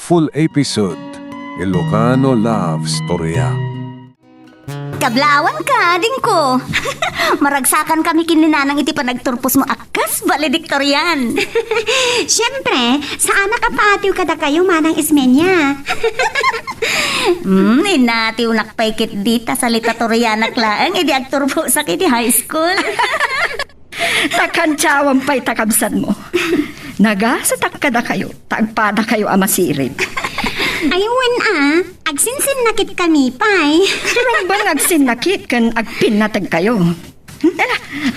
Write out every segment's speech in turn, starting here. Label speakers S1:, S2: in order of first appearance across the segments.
S1: full episode, Ilocano Love Storya.
S2: Kablawan ka, ding ko. Maragsakan kami kininanang iti panagturpos mo akas valedictorian.
S3: Siyempre, sa anak kapatiw kada kayo manang ismenya.
S2: Inatiw nakpaikit dita sa litatorianak laang, edi agturpo sa kiti high school.
S4: Takantsawang pa'y takabsan mo. Nagasatak kada kayo, tagpada kayo amasirip.
S3: Ayun agsinsin nakit kami pay.
S4: Rumba nagsinakit kan agpinatag kayo.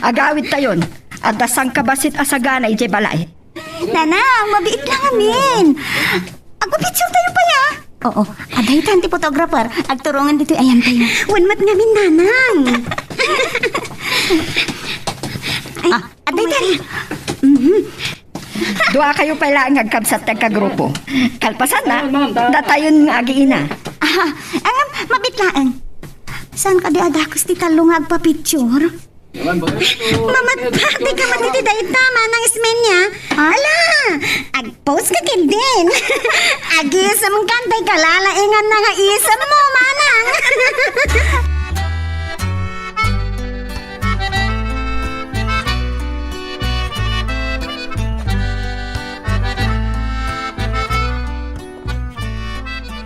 S4: Agawid tayon, at dasang kabasit asaganay jay balay.
S3: Nanang, mabiit lang amin. Agpapicture tayo pa ya.
S2: Oo, aday tanti photographer, agturungan dito ayan tayo.
S3: Wanmat ngamin nanang.
S2: Aday tanti.
S4: Dua kayo pala ang agkabsat nagkagrupo. Kalpasan na, datayon nga agiina.
S3: Ang mabitlaan. Saan ka di adakos ti talong agpapicture? Mamatpati ka matiti dahil tama ng ismenya. Ala, agpost ka kid din. Agisam kantay kalalaingan na nga isam mo, manang.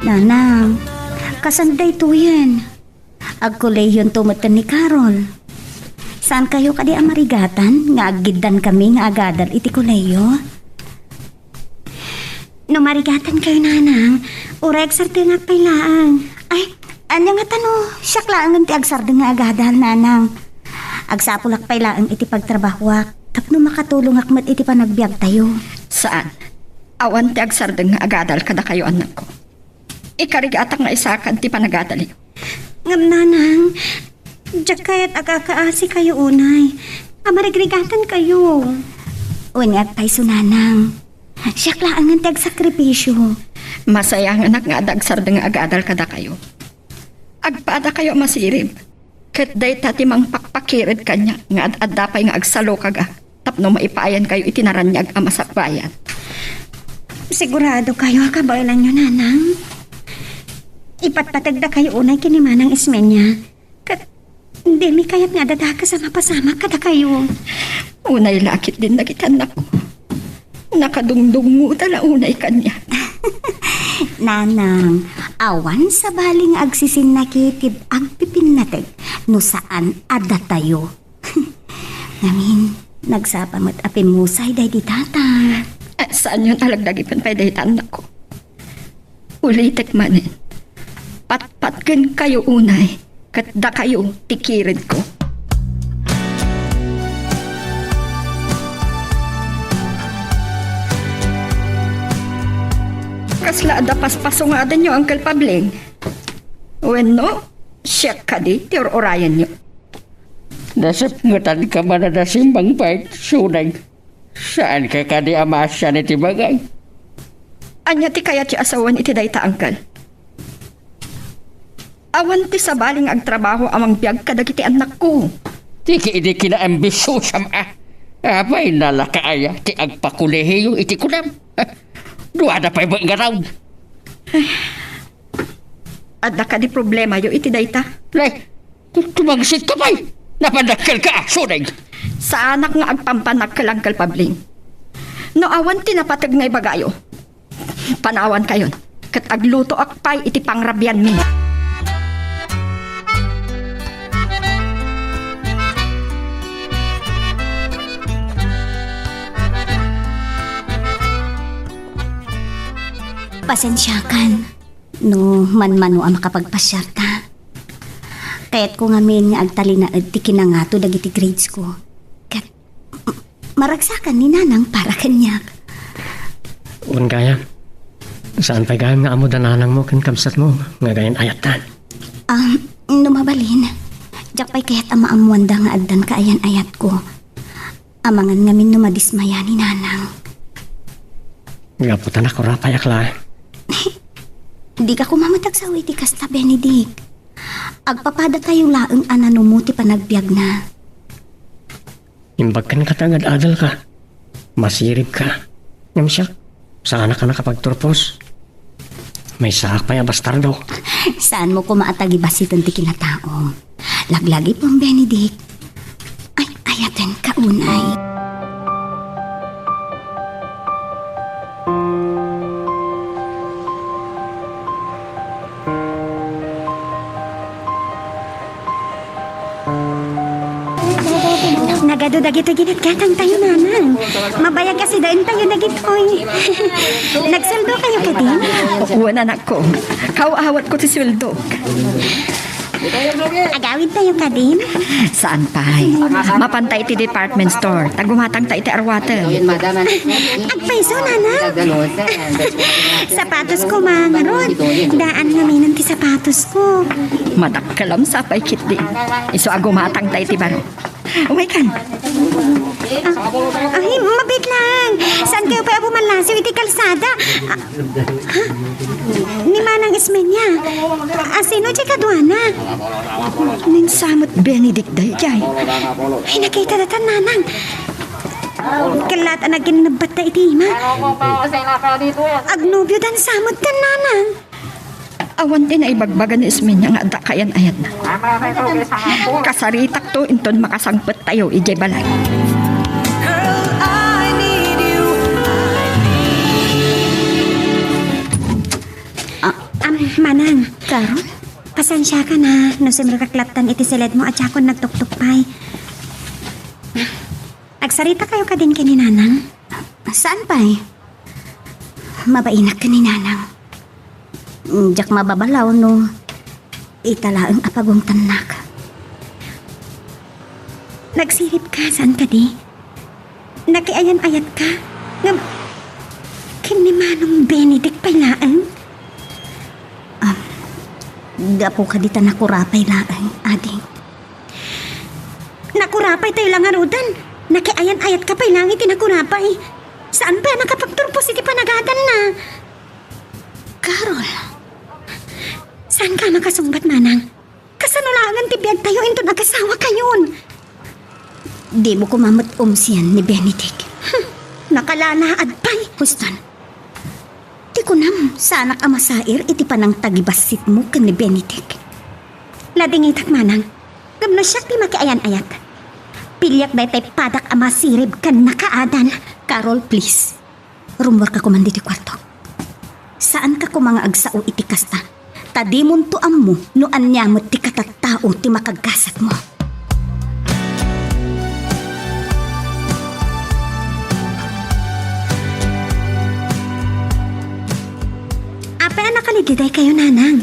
S2: Nanang, kasanday to yan. Agkoleyon tumatan ni Carol. Saan kayo kadi amarigatan? Nga aggidan kami nga agadal iti koleyo.
S3: No marigatan kayo nanang, urek sarte nga pailaan.
S2: Ay, anya nga tano, siyak lang ti agsarda nga agadal, nanang. Agsapulak pay laang iti pagtrabahwak, tapno makatulong akmat iti panagbiag tayo.
S4: Saan? Awan ti agsardeng nga agadal kada kayo anak ko. Ikarigatak nga isakan ti panagadali.
S3: Ngam nanang, diyak kaya't agakaasi kayo unay. Amarigrigatan kayo.
S2: Unyag pay sunanang. Siyak lang ang tagsakripisyo.
S4: Masaya nga anak nga adagsardeng nga agadal kada kayo. Agpada kayo masirib. Kat day tati mang pakpakirid kanya nga ad-adapay nga agsalo kaga. Tapno maipayan kayo itinaranyag amasakbayan.
S3: Sigurado kayo kabaylan nyo nanang. Ipatpatagda kayo unay kinimanang ismenya. Kat hindi mi kayat nga dadaka sa mapasama kada kayo.
S4: Unay lakit din nagitan ako. Nakadungdungo tala unay kanya.
S2: Nanang, awan sa baling agsisin nakitid ang pipinatag no saan ada tayo. Namin, nagsapamat apimusay day di tata.
S4: Saan yun alagdagipan pa dahitan ako? Ulitek manin. Patpatkin kayo unay, katda kayo tikirid ko. Kasla ada paspaso nga adan nyo, Uncle Pabling. Bueno, siya ka di, orayan nyo.
S5: Nasip ngutan ka man na simbang pait, sunay. Saan ka ka di amasya ni Tibagay?
S4: Anya ti kaya ti asawan iti dayta, Uncle. Awan ti sa baling agtrabaho amang biyag kadagiti anak ko.
S5: Tiki idi kinaambisosam Apay nalakaaya ti agpakulehiyo iti kunam. Dua na pa'y mga raw.
S4: Adda ka di problema yo iti dayta.
S5: Lay, tumagsit ka pa'y. Napadakal ka, sunay.
S4: Sa anak nga agpampanak ka lang kalpabling. No awan ti napatag ngay bagayo. Panawan kayon. Kat agluto akpay iti pangrabyan mi.
S2: Pasensyakan, no man-mano ang makapagpasyarta. Kaya't ko ngamin nga agtali na ti kinangato dagiti grades ko. Kat maragsakan ni nanang para kanyak.
S6: Un kaya, saan pa gayam nga amo dananang mo kan kamsat mo, nga gayan ayatan?
S2: Numabalin, jak pa'y kaya't amaamuanda nga addan kaayan ayat ko. Amangan ngamin numadismaya ni nanang.
S6: Gaputan ako rapay akla.
S2: Di ka kumamatag sa witi kasta, Benedict. Agpapada tayo laeng ananumuti panagbiag na.
S6: Imbag ka katagad adal ka. Masirip ka. Ngam siya, sana ka nakapagturpos. May saak pa yung bastardo.
S2: Saan mo ko maatagi basitan ti kinataom? Laglagi pong Benedict. Ay, ayaten kaunay.
S3: Nagado dagito ginat katang tayo nanang. Mabayag kasi dain tayo nagitoy. Nagsaldo kayo ka din?
S4: Oo, anak ko. Kauawat ko ti sweldo.
S3: Agawid tayo ka din?
S4: Saan pa? Mapantay ti department store. Tagumatang ta iti arwatan.
S3: Agpaiso nanang. Sapatos ko mga rod. Daan namin ti sapatos ko.
S4: Madakkalam sa pay kitdi. Iso agumatang ta iti baro. Umay kan.
S3: Ay, mabit lang. Saan kayo pa bumalasiw iti kalsada? Ha? Ni Manang Ismenya. Sino di kadwana?
S4: Ning samot Benedict dayjay.
S3: Ay, nakita na tan nanang. Kalat ang nagkinabata iti ima. Agnubyo dan samot kan nanang.
S4: Awan din ay bagbagan ni Ismenya nga adda kayan ayat na. Kasaritak to inton makasangpet tayo ijay balay.
S3: Manang. Karo? Pasensya ka na. No simrakaklatan iti silid mo at yakon nagtuktukpay. Agsarita kayo ka din kini nanang?
S2: Saan pa eh? Mabainak ka ni Nanang. Diyak mababalaw no. Italaang apagong tanak.
S3: Nagsirip ka. Saan ka di? Nakiayan-ayat ka? Nga... Kini Manong Benedict pailaan?
S2: Gapo ka dita nakurapay laang, ading.
S3: Nakurapay tayo lang arudan. Nakiayan-ayat ka pailang iti nakurapay. Saan pa nakapagturpos iti panagadan na?
S2: Carol,
S3: Saan ka makasumbat, Manang? Kasanulangan ti biyag tayo into nag-asawa kayon.
S2: di mo kumamot siyan ni Benedict.
S3: Nakalalaad pa'y.
S2: Huston, di ko nam, sanak amasair iti panang tagibasit mo kan ni Benedict.
S3: Lading itak, Manang. Gamno siya ti makiayan-ayat. Pilyak day tay padak amasirib kan nakaadan.
S2: Carol, please. Rumor ka kumandi ti kwarto. Saan ka kumanga agsao iti kasta? Tadi mon tuam mo no anyamot ti katattao ti makagkasat mo.
S3: Apay nakaligiday kayo, Nanang.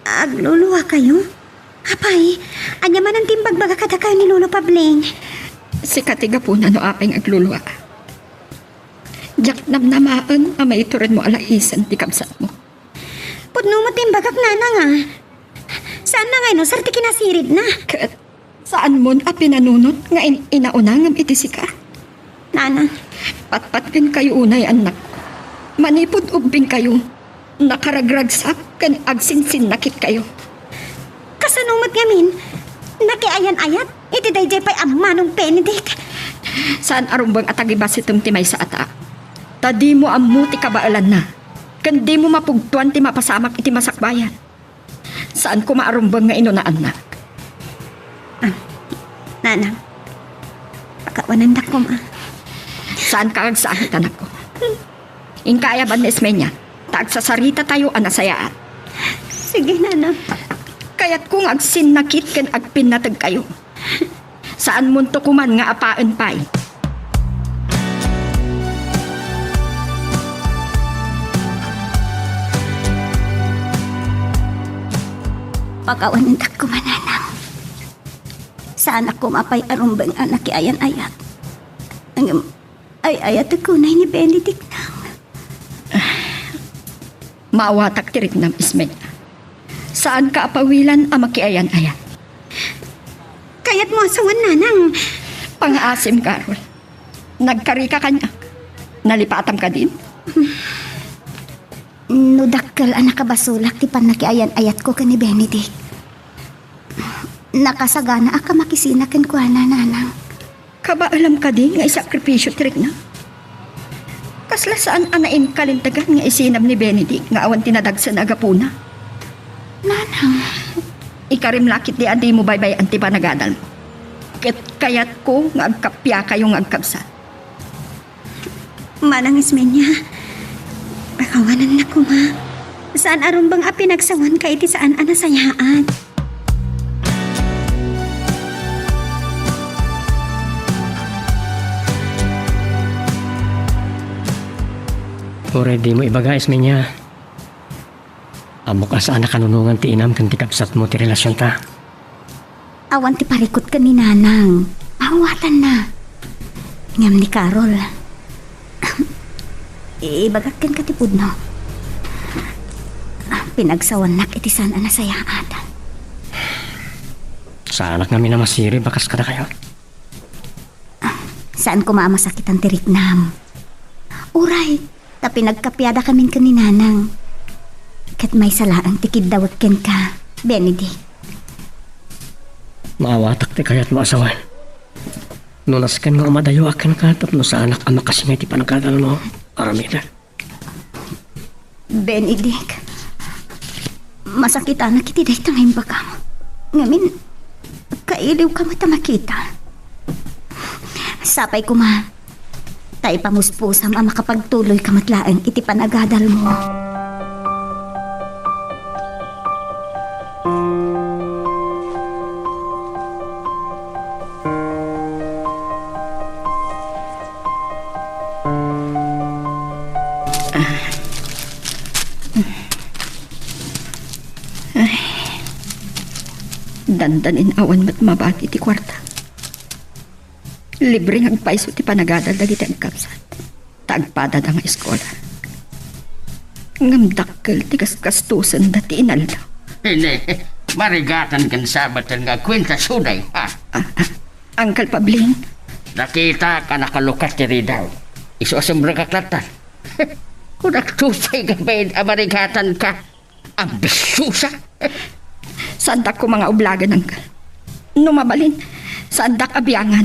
S3: Agluluwa kayo? Apay, anya man ang timbagbaga kada kayo ni Lolo Pabling.
S4: Si katiga po na no apeng agluluwa. Diyak namnamaan ang maiturin mo alaisan ti kabsat mo.
S3: Pudno mo timbagak, Nanang ah. Saan na ngayon, no? Sarti kinasirid na.
S4: Kat, saan mo na pinanunot nga inaunangam iti sika?
S3: Nanang,
S4: Patpatkin kayo unay anak. Manipod ubing kayo. Nakaragragsak kan agsinsin nakit kayo.
S3: kasanumot ngamin. Nakiayan-ayat, iti dayjay pa'y amanong Benedict.
S4: Saan arumbang atagibasit ti may sa ata? Tadi mo amu ti kabaalan na. Kandi mo mapugtuan ti mapasamak iti masakbayan. Saan ko maarumbang nga inunaan na?
S3: Nanang, pakawanandak ko ma.
S4: Saan ka agsahit anak ko? Ingkaya ba na Ismenya? Tagsasarita tayo anasayaan.
S3: Sige, Nanang.
S4: Kaya't kung agsinnakit ken agpinatag kayo. Saan munto kuman nga apaan pay?
S2: Pagkawanintak ko mananang. Saan ako mapay arumbang anak ayan-ayat. Ang ay-ayat ako na ni Benedict nang.
S4: Maawatak tirik ng Ismenya. Saan ka apawilan ang makiayan-ayan?
S3: Kaya't mo asawan, Nanang.
S4: Pang-asim, Carol. Nagkari ka kanya. Nalipatam ka din.
S2: Nudakkel anak kabasulak ti panakiayan-ayat ko ka ni Benedict. Nakasagana aka makisinakan ko na nanang.
S4: Kaba alam ka din nga isakripisyo tirik na. Kasla saan anain kalintagan nga isinam ni Benedict nga awan tinadag sa nagapuna.
S2: Nanang,
S4: Ikarim lakit di adi mo baybay anti panagadal mo. Kayat ko nga agkapya kayo nga agkabsat.
S3: Manang Ismenya, pakawanan na ko, ma. Saan aron bang pinagsawan ka iti saan anasayaan?
S6: Ore di mo ibaga Ismenya. Amo ka sa anak kanunungan ti inam kan ti kapsat mo ti relasyon ta.
S2: awan ti parikot ka ni Nanang. Awatan na. Ngam ni Carol. Ibagakin ka ti pudno. Pinagsawan nak iti saan anasayaan.
S6: Sa anak namin na masiri, bakas kada kayo.
S2: Saan ko maamasakit ang tirik nam? Uray, tapi nagkapyada kamin ka ni Nanang. Kat may salaang tikid dawat ken ka, Benedict.
S6: Maawatak ti kaya't maasawan. Nunas kan nga madayo akan ka tapno sa anak ang makasingay ti panagkadal mo, Aramida.
S2: Benedict, masakit anak iti dahi tangayong baka mo. Ngamin, kailiw ka mata makita. Sapay ko ma, tayo pamuspusam ang makapagtuloy kamatlaang iti panagadal mo.
S4: Dandanin awan mat mabati ti kwarta. Libre ng paiso ti panagadal dagiti ang kapsat. Tagpada da nga eskola. Ngamdakkel ti kaskastusan dati inaldaw.
S5: Hindi, marigatan kan sabatan nga kwenta suday, ha?
S4: Angkal Pabling,
S5: Nakita ka nakalukas ti ridaw. Isuasumbra ka klatan. Kung nagtusay ka ba marigatan ka, ambisusa.
S4: sandak ko mga ublagan angkal. Numabalin, sandak abiyangan.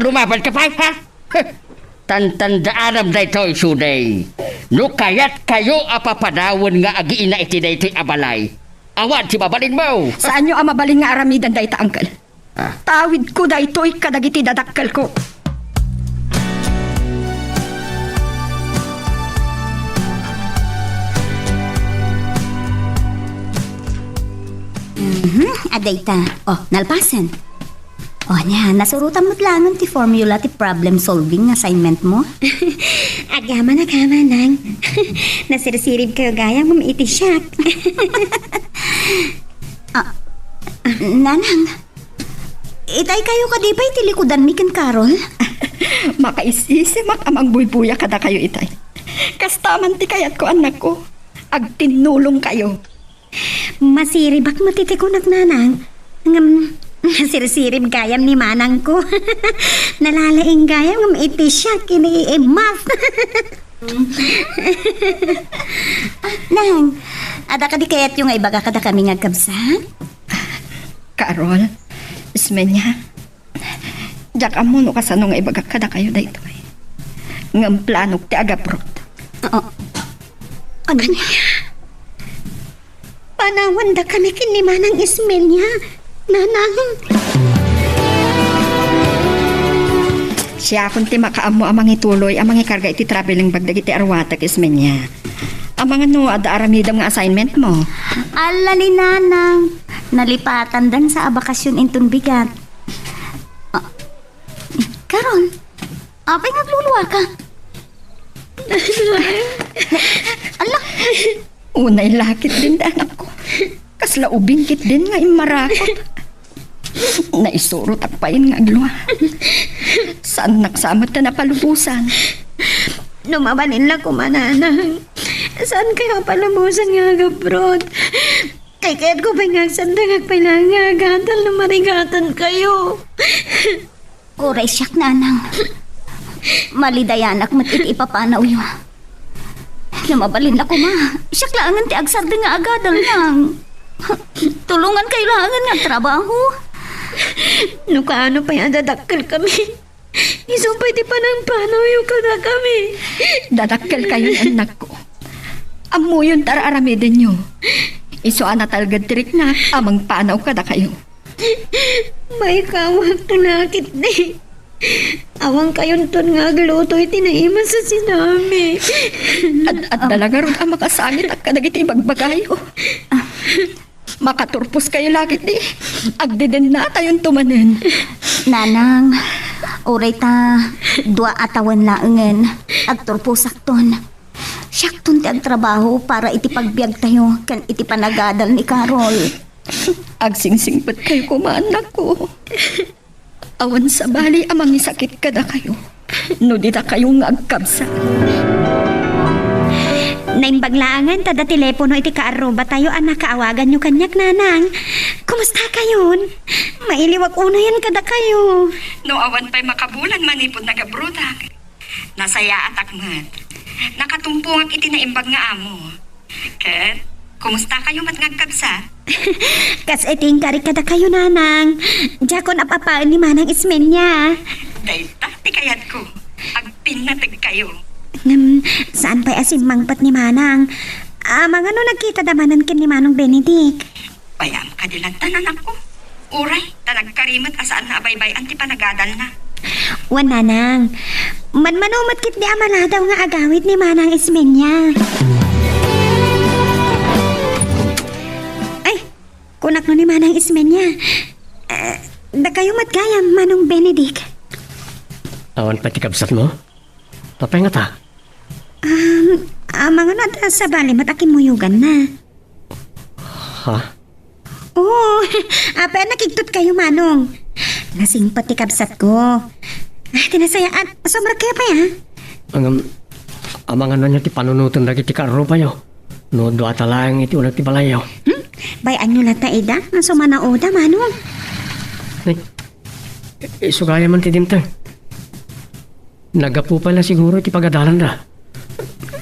S5: Lumaban ka pa, ha? Tantandaaram da ito, suday. No kayat kayo apapadawon nga agiina iti da ito'y abalay. Awan, si babalin mo.
S4: Saan nyo ang mabalin nga aramidan da ita angkal? Tawid ko da ito'y kadagiti dadakkel ko.
S2: Adayta. Oh, nalpasan. Oh, niya, nasurutan mo't langon ti formula ti problem solving assignment mo.
S3: Agama nang. Nasirsirib kayo gayang mamiti siyak.
S2: Nanang, itay kayo kadipay ti likudan mi ken Carol.
S4: Makaisisimak amang buybuya kada kayo itay. Kastaman ti kayat ko anak ko. Agtinulong kayo.
S3: Masiribak matitikunak nanang. Nasirsirib gayam ni manang ko. Nalalaing gayam mamiti siyak kini-emas.
S2: Nang, ada ka di kayat yung ibaga kada kami nga kabsa?
S4: Carol, Ismenya, jak amuno ka sa nung ibagak kada kayo da ito eh. Ngam planok ti agaprot.
S2: Ano niya?
S3: Panawan da kami kini manang Ismenya. Nanang.
S4: Siya kung ti makaamo amang ituloy, amang ikarga iti traveling bag dagiti arwatak Ismenya. Amang ano, ada aramidam nga assignment mo.
S2: Ala ni Nanang, nalipatan dan sa abakasyon intun bigat. Karon, apay nagluluwa ka? Ala,
S4: Unay lakit din da anak ko. Kasla ubingkit din nga imarakot. Naisurot akpayin nga agluwa. Saan naksamot na napalubusan?
S3: Numabalin lang ko mananang. Saan kayo palamusan nga agaprod? Kay kaya't ko pangagsan na ngagpailangagadal na marigatan kayo.
S2: oray siyak Nanang. Malidayanak mat iti ipapanaw yun. Namabalin ako ma. Siyak laangan ti agsarda nga agadal lang. Tulungan kayo laangan nga trabaho.
S3: No kaano pa yan dadakkel kami. Isumpay ti panang yung kada kami.
S4: Dadakkel kayo ng anak ko. Amo yun tara-aramidin nyo. Iso anatalgad tirik na amang panaw kada kayo.
S3: May kawag tunakit ni. Awang kayon ton nga agluto itinaima sa sinami.
S4: At dalaga ron ang makasangit at kadagiti bagbagayo. Makaturpos kayo lagit ni. Agdiden na tayong tumanin.
S2: Nanang, oray ta, dua atawan laengen, agturpusak ton. Siyak ton ti agtrabaho para iti pagbiag tayo, kan iti panagadal ni Carol.
S4: Agsingsingpet kayo kumaanak ko. Awan sa bali amang isakit kada kayo. No di ta kayo nga agkabsa.
S3: Naimbaglaangan tada telepono iti kaaruba tayo anak kaawagan nyo kanyak nanang. Kumusta kayon? Mailiwag una yan kada kayo.
S4: No awan pa'y makabulan manipod nagabrudak. Nasaya atak man. Nakatumpong ang itinaimbag nga amo. Ket, kumusta kayo mat ngagkabsa?
S3: Kas iting kari kada kayo nanang. Jakon apapaan ni manang ismen niya.
S4: Dahil ti kayat ko. Agpinatag kayo.
S3: Saan pa'y asimangpat ni manang? Mga no nagkita damanan kin ni manong Benedict.
S4: Bayam ka din ang tanan ako. Uray, tanagkarimat asaan na abaybay anti panagadal na.
S3: Wan nanang. Manmanumat kit di amala daw nga agawit ni manang ismen niya. Ay, kunak no ni manang ismen niya. Da kayo matgayam manong Benedict.
S6: Awan pati kabsat mo? Papay nga ta.
S3: Mga nata sa bali matakin muyugan na.
S6: Ha?
S3: Oo, apa nakiktot kayo manong. Lasing pati kabsat ko. Tinasayaan, sobra kaya pa ya?
S6: Amang ano niya ti panunutan lagi ti karo pa yo. No do atalang iti ulag ti balayaw.
S3: Bayan nyo lata ida, naso manaoda manong.
S6: Isugaya man ti dimtang. Nagapu pala siguro iti pagadalan ra.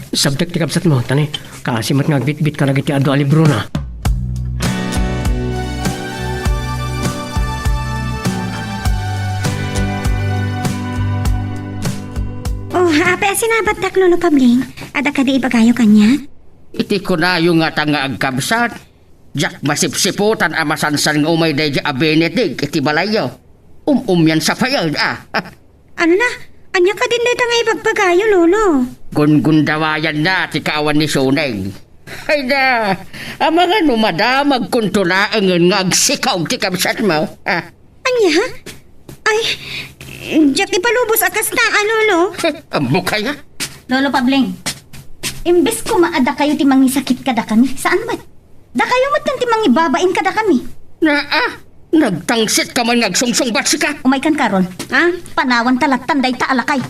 S6: Subject ti kabsat mo, tani. Kasimat nga bit-bit ka lagi ti ado alibro na.
S3: Oh, apa sinabat dak lolo Pabling? Ada ka di ibagayo kanya?
S5: Iti ko na yung nga tanga agkabsat. Jak masipsiputan amasansan ng umay day a Benedict iti balayo. Yan sa fayal
S3: Ano na? Anya ka din dito nga ibagbagayo, lolo.
S5: Gundawayan na ti kaawan ni Suneng. Ay na, ang mga numadamag kuntulaangan nga agsikaw ti kabsat mo.
S3: Anya? Ay, Jack ipalubos akas na, lolo.
S5: Ang mukha ya?
S2: Lolo Pabling, imbes ko maada kayo ti mangisakit kada kami, saan ba? Da kayo matan ti mangibabain kada kami.
S5: Nagtangsit ka man ngagsungsung batsi ka.
S2: Umay kan Carol, ha? Panawan talat tanday ta alakay.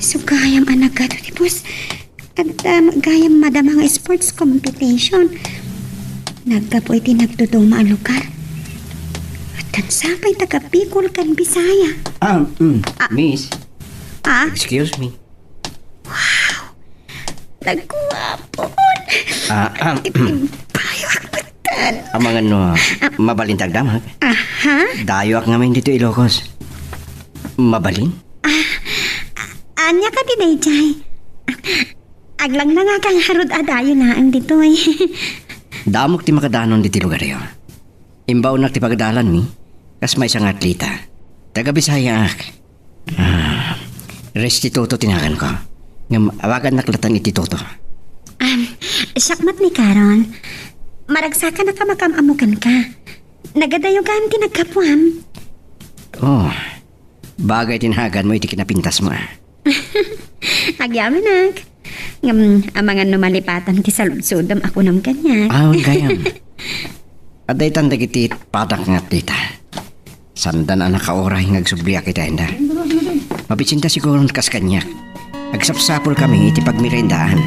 S3: So, gayam anak ka to, tipos. At gayam madam ang sports competition. Nagkapo iti nagduduma ang lugar. At tansapay taga-Bicol kan Bisaya.
S7: Miss,
S3: Ah,
S7: excuse me.
S3: nagkuwapon. Payo akbatan.
S7: Ang mga mabalintag damag.
S3: Aha?
S7: Dayo ak ngamin dito Ilocos. Mabalin?
S3: Anya ka din Jay. Aglang na nga kang harod adayo na ang dito eh.
S7: Damok ti makadanon dito lugar yun. Imbaw na ti pagdalan mi. Kas may isang atleta. Taga Bisaya ak. Restituto tinakan ko. Ngam awagan naklatan iti toto.
S3: Sakmat ni Carol. Maragsakan na ka makamamukan ka. Nagadayogan ti nagkapuam.
S7: Oh, bagay tinahagan mo iti kinapintas mo.
S3: Agyaman ang mga numalipatan ti saludsudam ako ng kanya.
S7: Awan kayam. Aday tanda kiti patak nga atleta. Sandan anak kaoray ngagsubliak kita enda. Mapitsinta siguro kas kanyak. Agsapsapol kami iti pagmirendaan.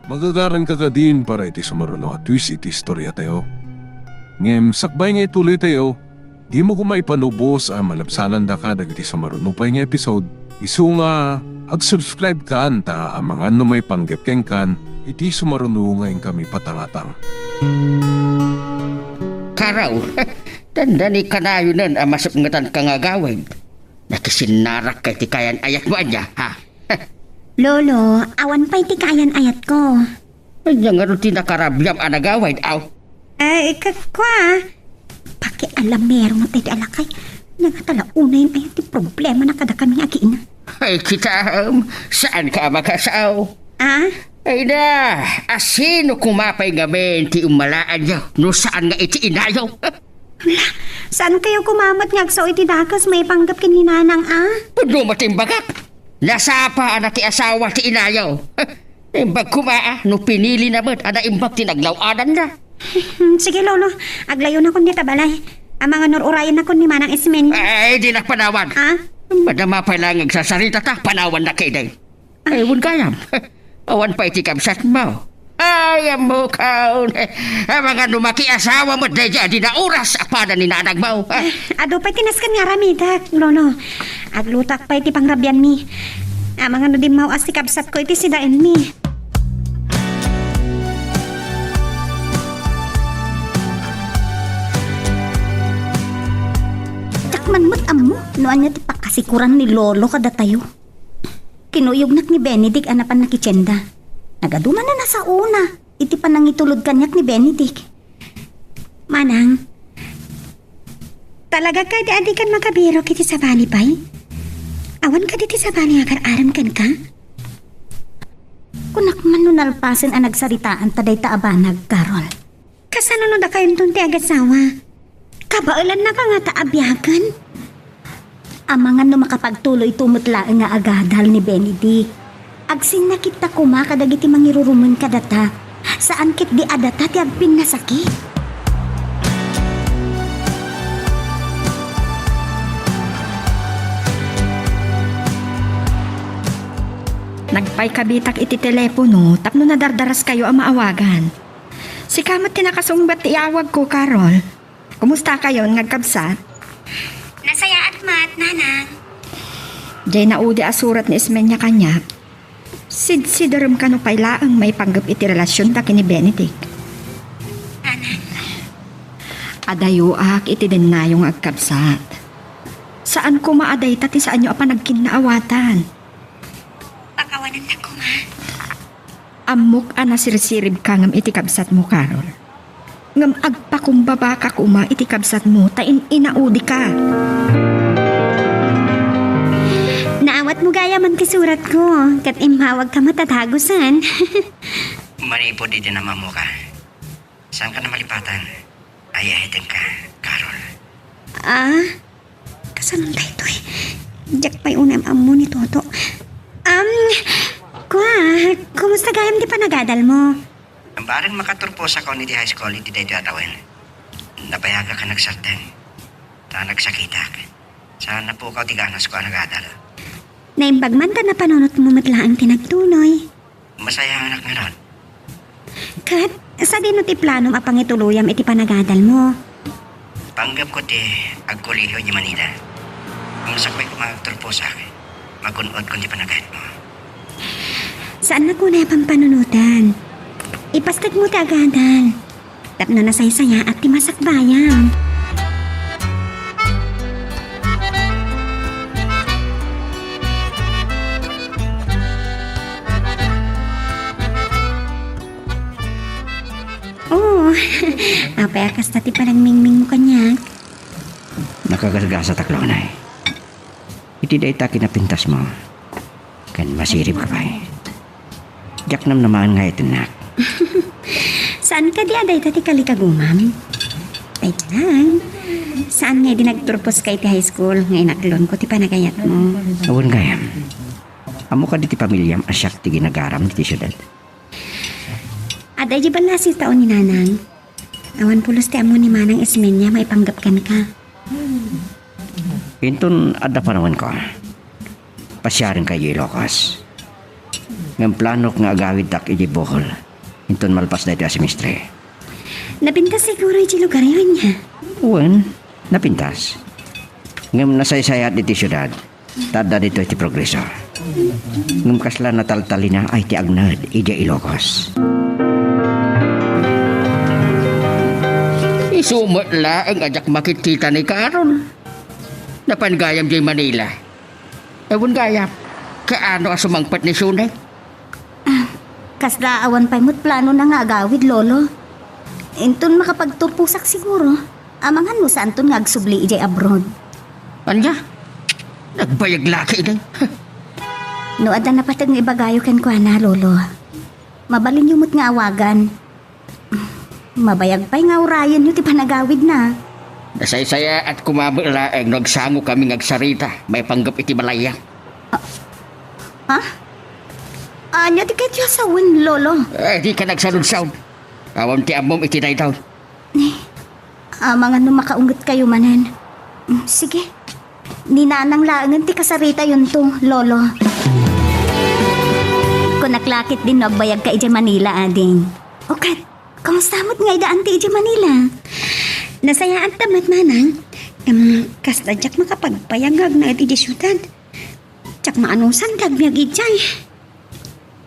S1: Magagaran ka ka din para iti sumaruno at twist iti istorya tayo. Ngem, sakbay nga ituloy tayo. Di mo kumaipanubos ang malapsanan da ka dagiti sumaruno pa nga episode. Isu nga, ag-subscribe ka anta ang mga ano may panggapkeng kan, iti sumarunungayin kami patangatang.
S5: Karaw, dandani ka na yun ang masapngatan ka nga gawin. Nakisinarak kay tikayan ayat mo anya, ha?
S2: Lolo, awan pa'y tikayan ayat ko.
S5: Anya nga rin tinakarabyam ang nagawin, aw.
S2: Ay, kakwa. Pakialamero mo tayo alakay. Nangatalaunay ay ti problema na kada kami akin.
S5: Ay, kita, saan ka makasaw?
S2: Ah?
S5: Ay na, asino kumapay nga men ti umalaan niyo, no saan nga iti inayaw?
S2: Saan kayo kumamat nga so iti dakas may panggap kininanang
S5: Puno matimbagak. Nasapa anak ti asawa ti inayaw. Imbag kumaa, no pinili naman, ana imbag tinaglawanan na.
S2: Sige lolo, aglayo na kun di tabalay. Ang mga nururayan na kun ni Manang Ismen.
S5: Ay, di na panawan. Madama pa lang agsasarita ta, panawan na kay day. Ay, wun kayam. Awan pa iti kamsat mo. Ay, mo kaun. Ang mga numaki asawa mo, day di na oras, apanan ni nanag mo.
S2: Ado pa'y tinaskan nga ramidak, lolo. Aglutak pa iti pangrabyan mi. Ang mga nudim mau as ti kabsat ko iti sidain mi. Takman mo't amo, noan niya ti pakasikuran ni lolo kada tayo. Kinuyugnak ni Benedict anapan na kitsyenda. Nagaduman na nasa una. Iti pa nang itulod kanyak ni Benedict. Manang, talaga ka di adi kan makabiro kiti sa bali pay? Awan ka diti sa bali agar-aram kan ka? Kunak man nun nalpasin ang nagsaritaan taday taabanag, Carol. Kasano no da kayon tunti agasawa? Kabailan na ka nga taabyagan? Ang mga no makapagtuloy tumutlaan nga agadal ni Benedict. Agsin nakita kuma kadagiti mangiruruman kadata. Saan kit di adata ti agpin na sakit?
S4: Nagpay kabitak iti telepono, tapno nadardaras kayo ang maawagan. Si kamat tinakasungbat iawag ko, Carol. Kumusta kayo ngagkabsat?
S2: Nasaya at mat, nanang.
S4: Jay naudi asurat ni Ismenya kanya. Sidsidaram ka no pailaang may panggap iti relasyon ta kini Benedict.
S2: Nanang.
S4: Adayo iti din na yung agkabsat. Saan ko maaday tati saan nyo apa nagkinaawatan?
S2: Pakawanan na ko, ma.
S4: Amok anasirsirib ka ngam iti kabsat mo, Carol. Ngam agpakumbaba ka kuma iti kabsat mo, tain inaudi ka.
S2: Naawat mo gaya man kasurat ko. Kat imhawag ka matatagusan.
S7: Manipo di din naman mo ka. Saan ka na malipatan? Ay, ahitin ka, Carol.
S2: Kasanon tayo ito eh. Diyak pa'y unam amo ni Toto. Kumusta gayam di pa nagadal mo?
S7: Ang barin makaturpo sa community high school, hindi tayo atawin. Napayaga ka nagsarten. Ta nagsakitak. Saan na po ka tiganas ko ang nagadal.
S2: Naimbagman ta na panunot mo matlaang tinagtuloy.
S7: Masaya anak nga ron.
S2: Kat, sa dino ti planom apang ituluyam iti panagadal mo?
S7: Panggap ko ti agkuliho ni Manila. Ang sakbay ko magturpo sa akin. Magunod ko di panagad mo.
S2: Saan na kunay pang panunutan? Ipastag mo ti agadal. Tapno na saysaya at ti masakbayam. Oh, apay akas tati parang mingming mo kanya.
S7: Nakagasgasa taklaw na eh. Iti day ta kinapintas mo. Kan masirip ka pa eh. Diyak nam naman nga itinak.
S2: Saan ka di aday tati kalikagumam? Ay lang. Saan nga di nagturpos kay ti high school? Ngay naklon ko ti panagayat mo.
S7: Awan gayam. Amo ka di ti pamilyam asyak ti ginagaram di ti syudad.
S2: Aday di ba nasi taon ni nanang? Awan pulos ti amo ni Manang Ismenya may panggapkan ka.
S7: Inton ada pa naman ko. Pasyarin kayo Ilocos. Ng plano nga agawid tak iti Bohol. Inton malpas na iti asimestre.
S2: Napintas siguro iti lugar yun niya.
S7: Uwan, napintas. Ngam nasaysayat iti syudad. Tada dito iti progreso. Ngum kasla nataltali na ay ti agnad ija Ilocos.
S5: Isumot la ang ajak makikita ni Karol. Napangayam di Manila. Ewan gayam, kaano asumangpat ni Sunay?
S2: Kasla awan pa'y mo't plano na nga agawid, lolo. Inton makapagturpusak siguro. Amangan mo sa anton nga agsubli ijay abroad.
S5: Anya? Nagbayag laki na.
S2: No, ada na patag nga ibagayo ken kwa na, lolo. Mabalin yung mo't nga awagan. Mabayag pa'y nga urayan yung ti panagawid na.
S5: Nasaysaya at kumabala ang nagsango kami ngagsarita. May panggap iti balaya.
S2: Ha? Anya ti kayo sa win, lolo.
S5: Di ka nagsalud-sound. Awan ti amom iti daw.
S2: Amangan no makaunggot kayo manan. Sige. Ninanang laangan ti kasarita yun to, lolo. Kung naklakit din nagbayag ka ije Manila, ading. Okay, kamusta mo't nga idaan ti ije Manila?
S3: Nasayaan tamat manang. Kasta jak makapagpayagag na iti syudad. Jak maanusan kagbiag ijay.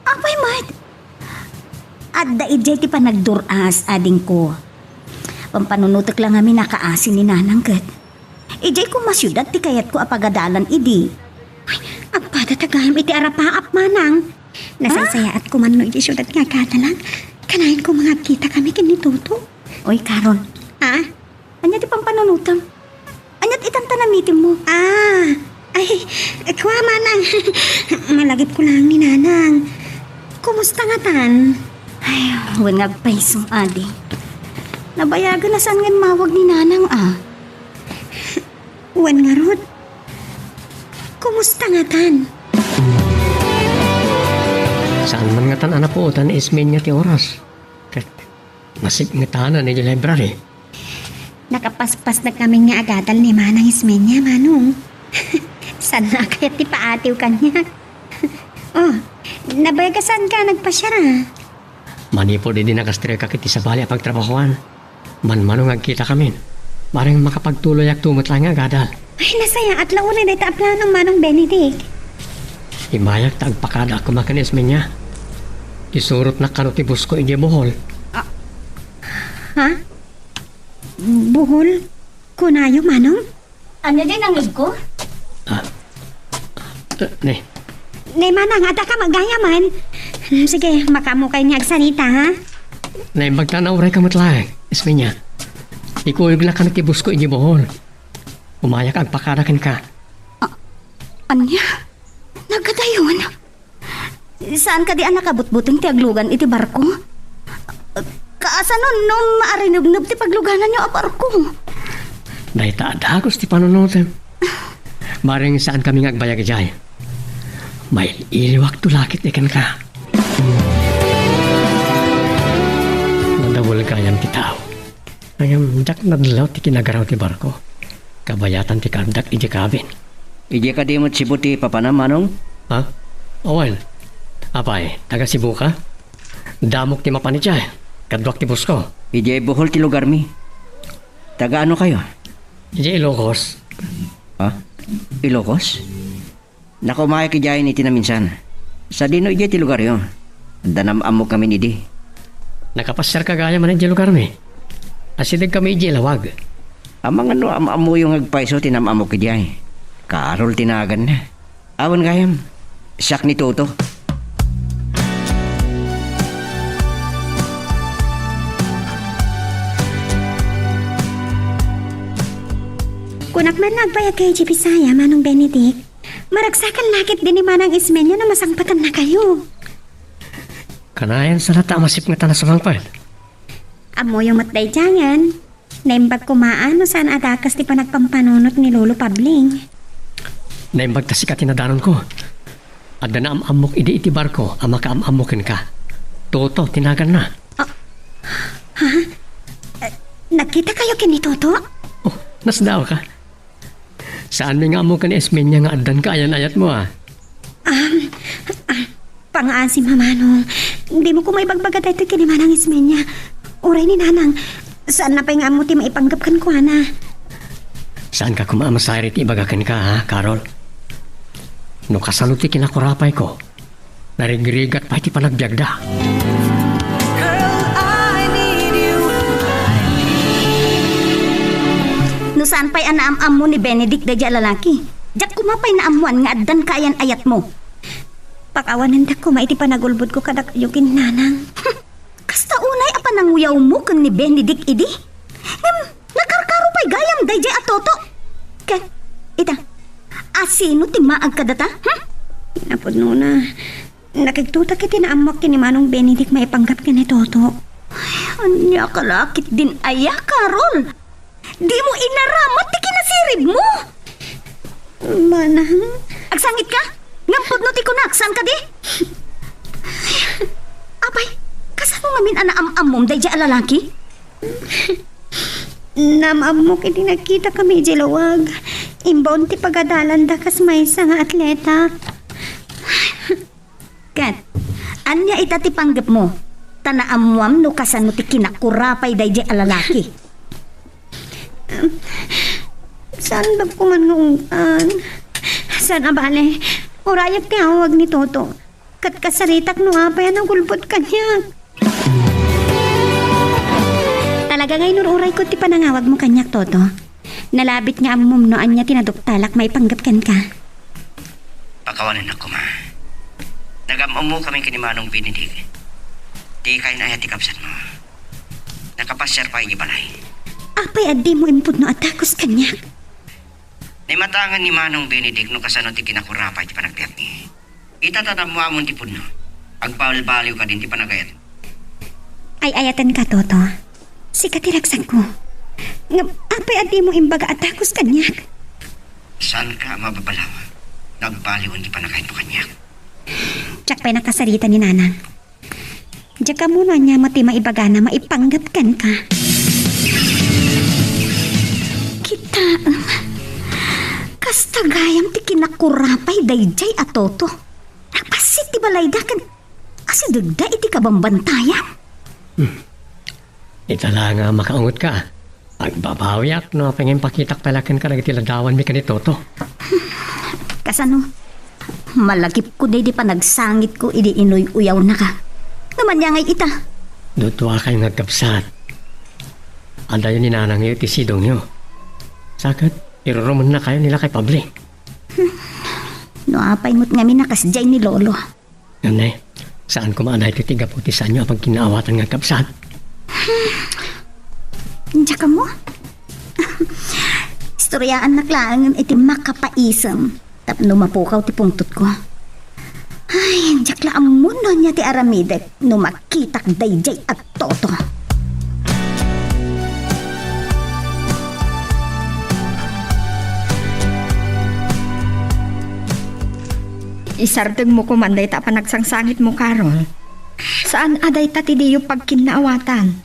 S2: Apay, mat. At da ije ti panagduras, ading ko. Pampanunutok lang kami nakaasin ni nanang kat. Ijay ko masyudad ti kayat ko apagadalan idi.
S3: Agpada tagayam iti arapaap manang. Nasaysaya at kumano iti syudad nga katalang. Kanain ko mga kita kami kinituto.
S2: Oy, Carol.
S3: Ha?
S2: Anya ti pampanunutam? Anya't itantanamitin mo?
S3: Ay, kwa manang. Malagip ko lang ni nanang. Kumusta nga tan?
S2: Ay, huwag ngagpaisong adi. Nabayagan na saan nga mawag ni nanang
S3: Wan nga rod. Kumusta nga tan?
S6: Saan man nga tan anak po, tan ismin niya ti oras. Kat, masig nga tanan ni library.
S3: Nakapaspas na kami nga agadal ni manang ismenya, manong. Sana kaya ti paatiw kanya. Oh, nabayagasan ka, nagpasyara.
S6: Manipo din nakastre ka kiti sa bali pagtrabahuan. Man-manong agkita kami. Maring makapagtuloy ak tumot lang nga gadal.
S3: Ay, nasaya at launin ay taaplanong manong Benedict.
S6: Imayak tagpakada ako makanismin niya. Isurot na kanutibus ko inye Bohol.
S3: Ha? Buhol? Kunayo, manong?
S2: Anya din ang ko?
S6: Ne,
S3: Nay, manang, ata ka magayaman. Sige, makamukay niya agsalita, ha?
S6: naimbag tanawray ka matlaeng. Ismin niya. Ikuig na kanutibus ko inye Bohol. Umayak agpakadakan ka.
S2: Anya? Nagadayon? Saan ka di anak kabutbuting ti aglugan iti barko? Kaasa nun nung maarinubnub ti pagluganan niyo a barko?
S6: Dahil taadagos ti panunutem. Maring saan kami ngagbayag jay. May iliwak tulakit ikan ka. Nadawal kayang ti tao. Ayam jak nadlaw ti kinagaraw ti barko. Kabayatan ti kardak iti kabin.
S7: Ija ka di mo't sibuti papanam, manong?
S6: Ha? Owen. Apay, taga Cebu ka? Damok ti mapanitya. Kadwak ti busko.
S7: Ija Bohol ti lugar mi. Taga ano kayo?
S6: Ije Ilocos.
S7: Ha? Ilocos? Nakumaya kijayin iti na minsan. Sa dino ija ti lugar yun. Danam-am mo kami nidi.
S6: Nakapasyar ka gaya man ije lugar mi. Asidag kami ije lawag.
S7: Amang ano am-amo yung agpaiso tinam-am mo kijay. Karol tinagan na. Awan gayam. Siyak ni Toto.
S3: Kunak man nagbayag kay G. Bisaya, manong Benedict. Maragsakan lakit din ni manang ismenya na masangpatan na kayo.
S6: Kanayan sa lata masip nga tanas sumangpad.
S3: Amo yung matday dyangan. Naimbag kumaan no saan adakas ti panagpampanunot ni Lolo Pabling.
S6: Naimbag ta sikat tinadaron ko. Adda na amok idi iti barko ang makaamamokin ka. Toto, tinagan na.
S3: Nakita kayo kini Toto?
S6: Oh, nasdaw ka. Saan may nga mo ka ni Esmen niya nga addan ka ayan-ayat mo
S3: Pang-asim mamano. Hindi mo ko may bagbaga tayo kini manang ismenya. Uray ni nanang. Saan na pa nga mo ti maipanggap kan ko na?
S6: Saan ka kumamasarit ibagakan ka ha, Carol? No kasaluti kinakurapay ko. Narigrigat pa iti panagbiagda.
S2: No saan pa'y anaam-am mo ni Benedict da lalaki? Jak kumapay na amuan nga addan kayan ayat mo.
S3: Pakawanan da ko, maiti panagulbod ko kada kayo kinanang.
S2: Kasta unay apa nanguyaw mo kang ni Benedict idi? Nakarkaro pa'y gayam dayjay at toto. Ita, asino ti maag kadata?
S3: Napod na. Nakigtuta kiti na amok kini Manong Benedict maipanggap kini Toto.
S2: Anya kalakit din aya, Carol. Di mo inaramat ti kinasirib mo.
S3: Manang,
S2: Agsangit ka? Ngampod no ti kunak, saan ka di? Apay, kasano ngamin anaam-am mom dayjay a lalaki?
S3: namamok iti nakita kami jilawag. Imbon ti pagadalan da kas may nga atleta.
S2: Kat, anya ita ti panggap mo? Tanaamuam no kasano ti kinakurapay dayjay a lalaki.
S3: Saan ba kumanungan? Saan abale? Urayak ti awag ni Toto. Kat kasaritak no apay ang gulbot kanyak. Talaga ngayon uray ko ti panangawag mo kanyak, Toto. Nalabit nga amum no anya tinaduktalak may panggapkan ka.
S7: Pakawanan ako, ma. Nagamamu kami kini Manong Benedict. Di kayo na ayat ikapsat mo. Nakapasyar pa yung balay.
S2: Apay adi mo impod no atakos kanyak.
S7: Nimatangan ni Manong Benedict no kasano ti kinakurapay ti panagbiyak ni. Itatanam mo amon ti puno. Agbawal-baliw ka din ti panagayat.
S3: Ay ayatan ka, Toto. Sikatiragsan ko. Nga, apay adi mo imbaga atakos kanyak.
S7: Saan ka mababalaw? Nagbaliwan ti panagayat mo kanyak.
S3: Tsak pa'y nakasarita ni Nanang. Diyak ka muna niya mati maibaga na maipanggap kan ka.
S2: Kita, kasta gayam ti kinakurapay dayjay a toto. Napasit ti balay dakan. Asi dagda iti kabambantayan.
S6: Ita lang nga makaungot ka. Agbabawiak no pengen pakitak talakan ka nagtiladawan mi kanitoto.
S2: Kasano? Malagip ko di pa nagsangit ko idi inoy uyaw na ka. Naman niya ngay ita.
S6: Dutwa kayo nagkapsat. Anda yun ni Nanang yung tisidong nyo. Sakit, iruruman na kayo nila kay Pabli.
S2: No apay mo't nga minakasjay ni Lolo.
S6: Ganay, saan kumaanay titiga po ti sa inyo pag kinaawatan nga kapsat?
S2: Diya ka mo? Istoryaan na klaangan iti makapaisam. Tapno mapukaw ti pungtot ko. Ay, diyak la amuno niya ti aramidek no makitak dayjay at toto.
S4: Isardeng mo kumanday ta panagsangsangit mo, Carol. Saan aday ta ti diyo pag kinaawatan?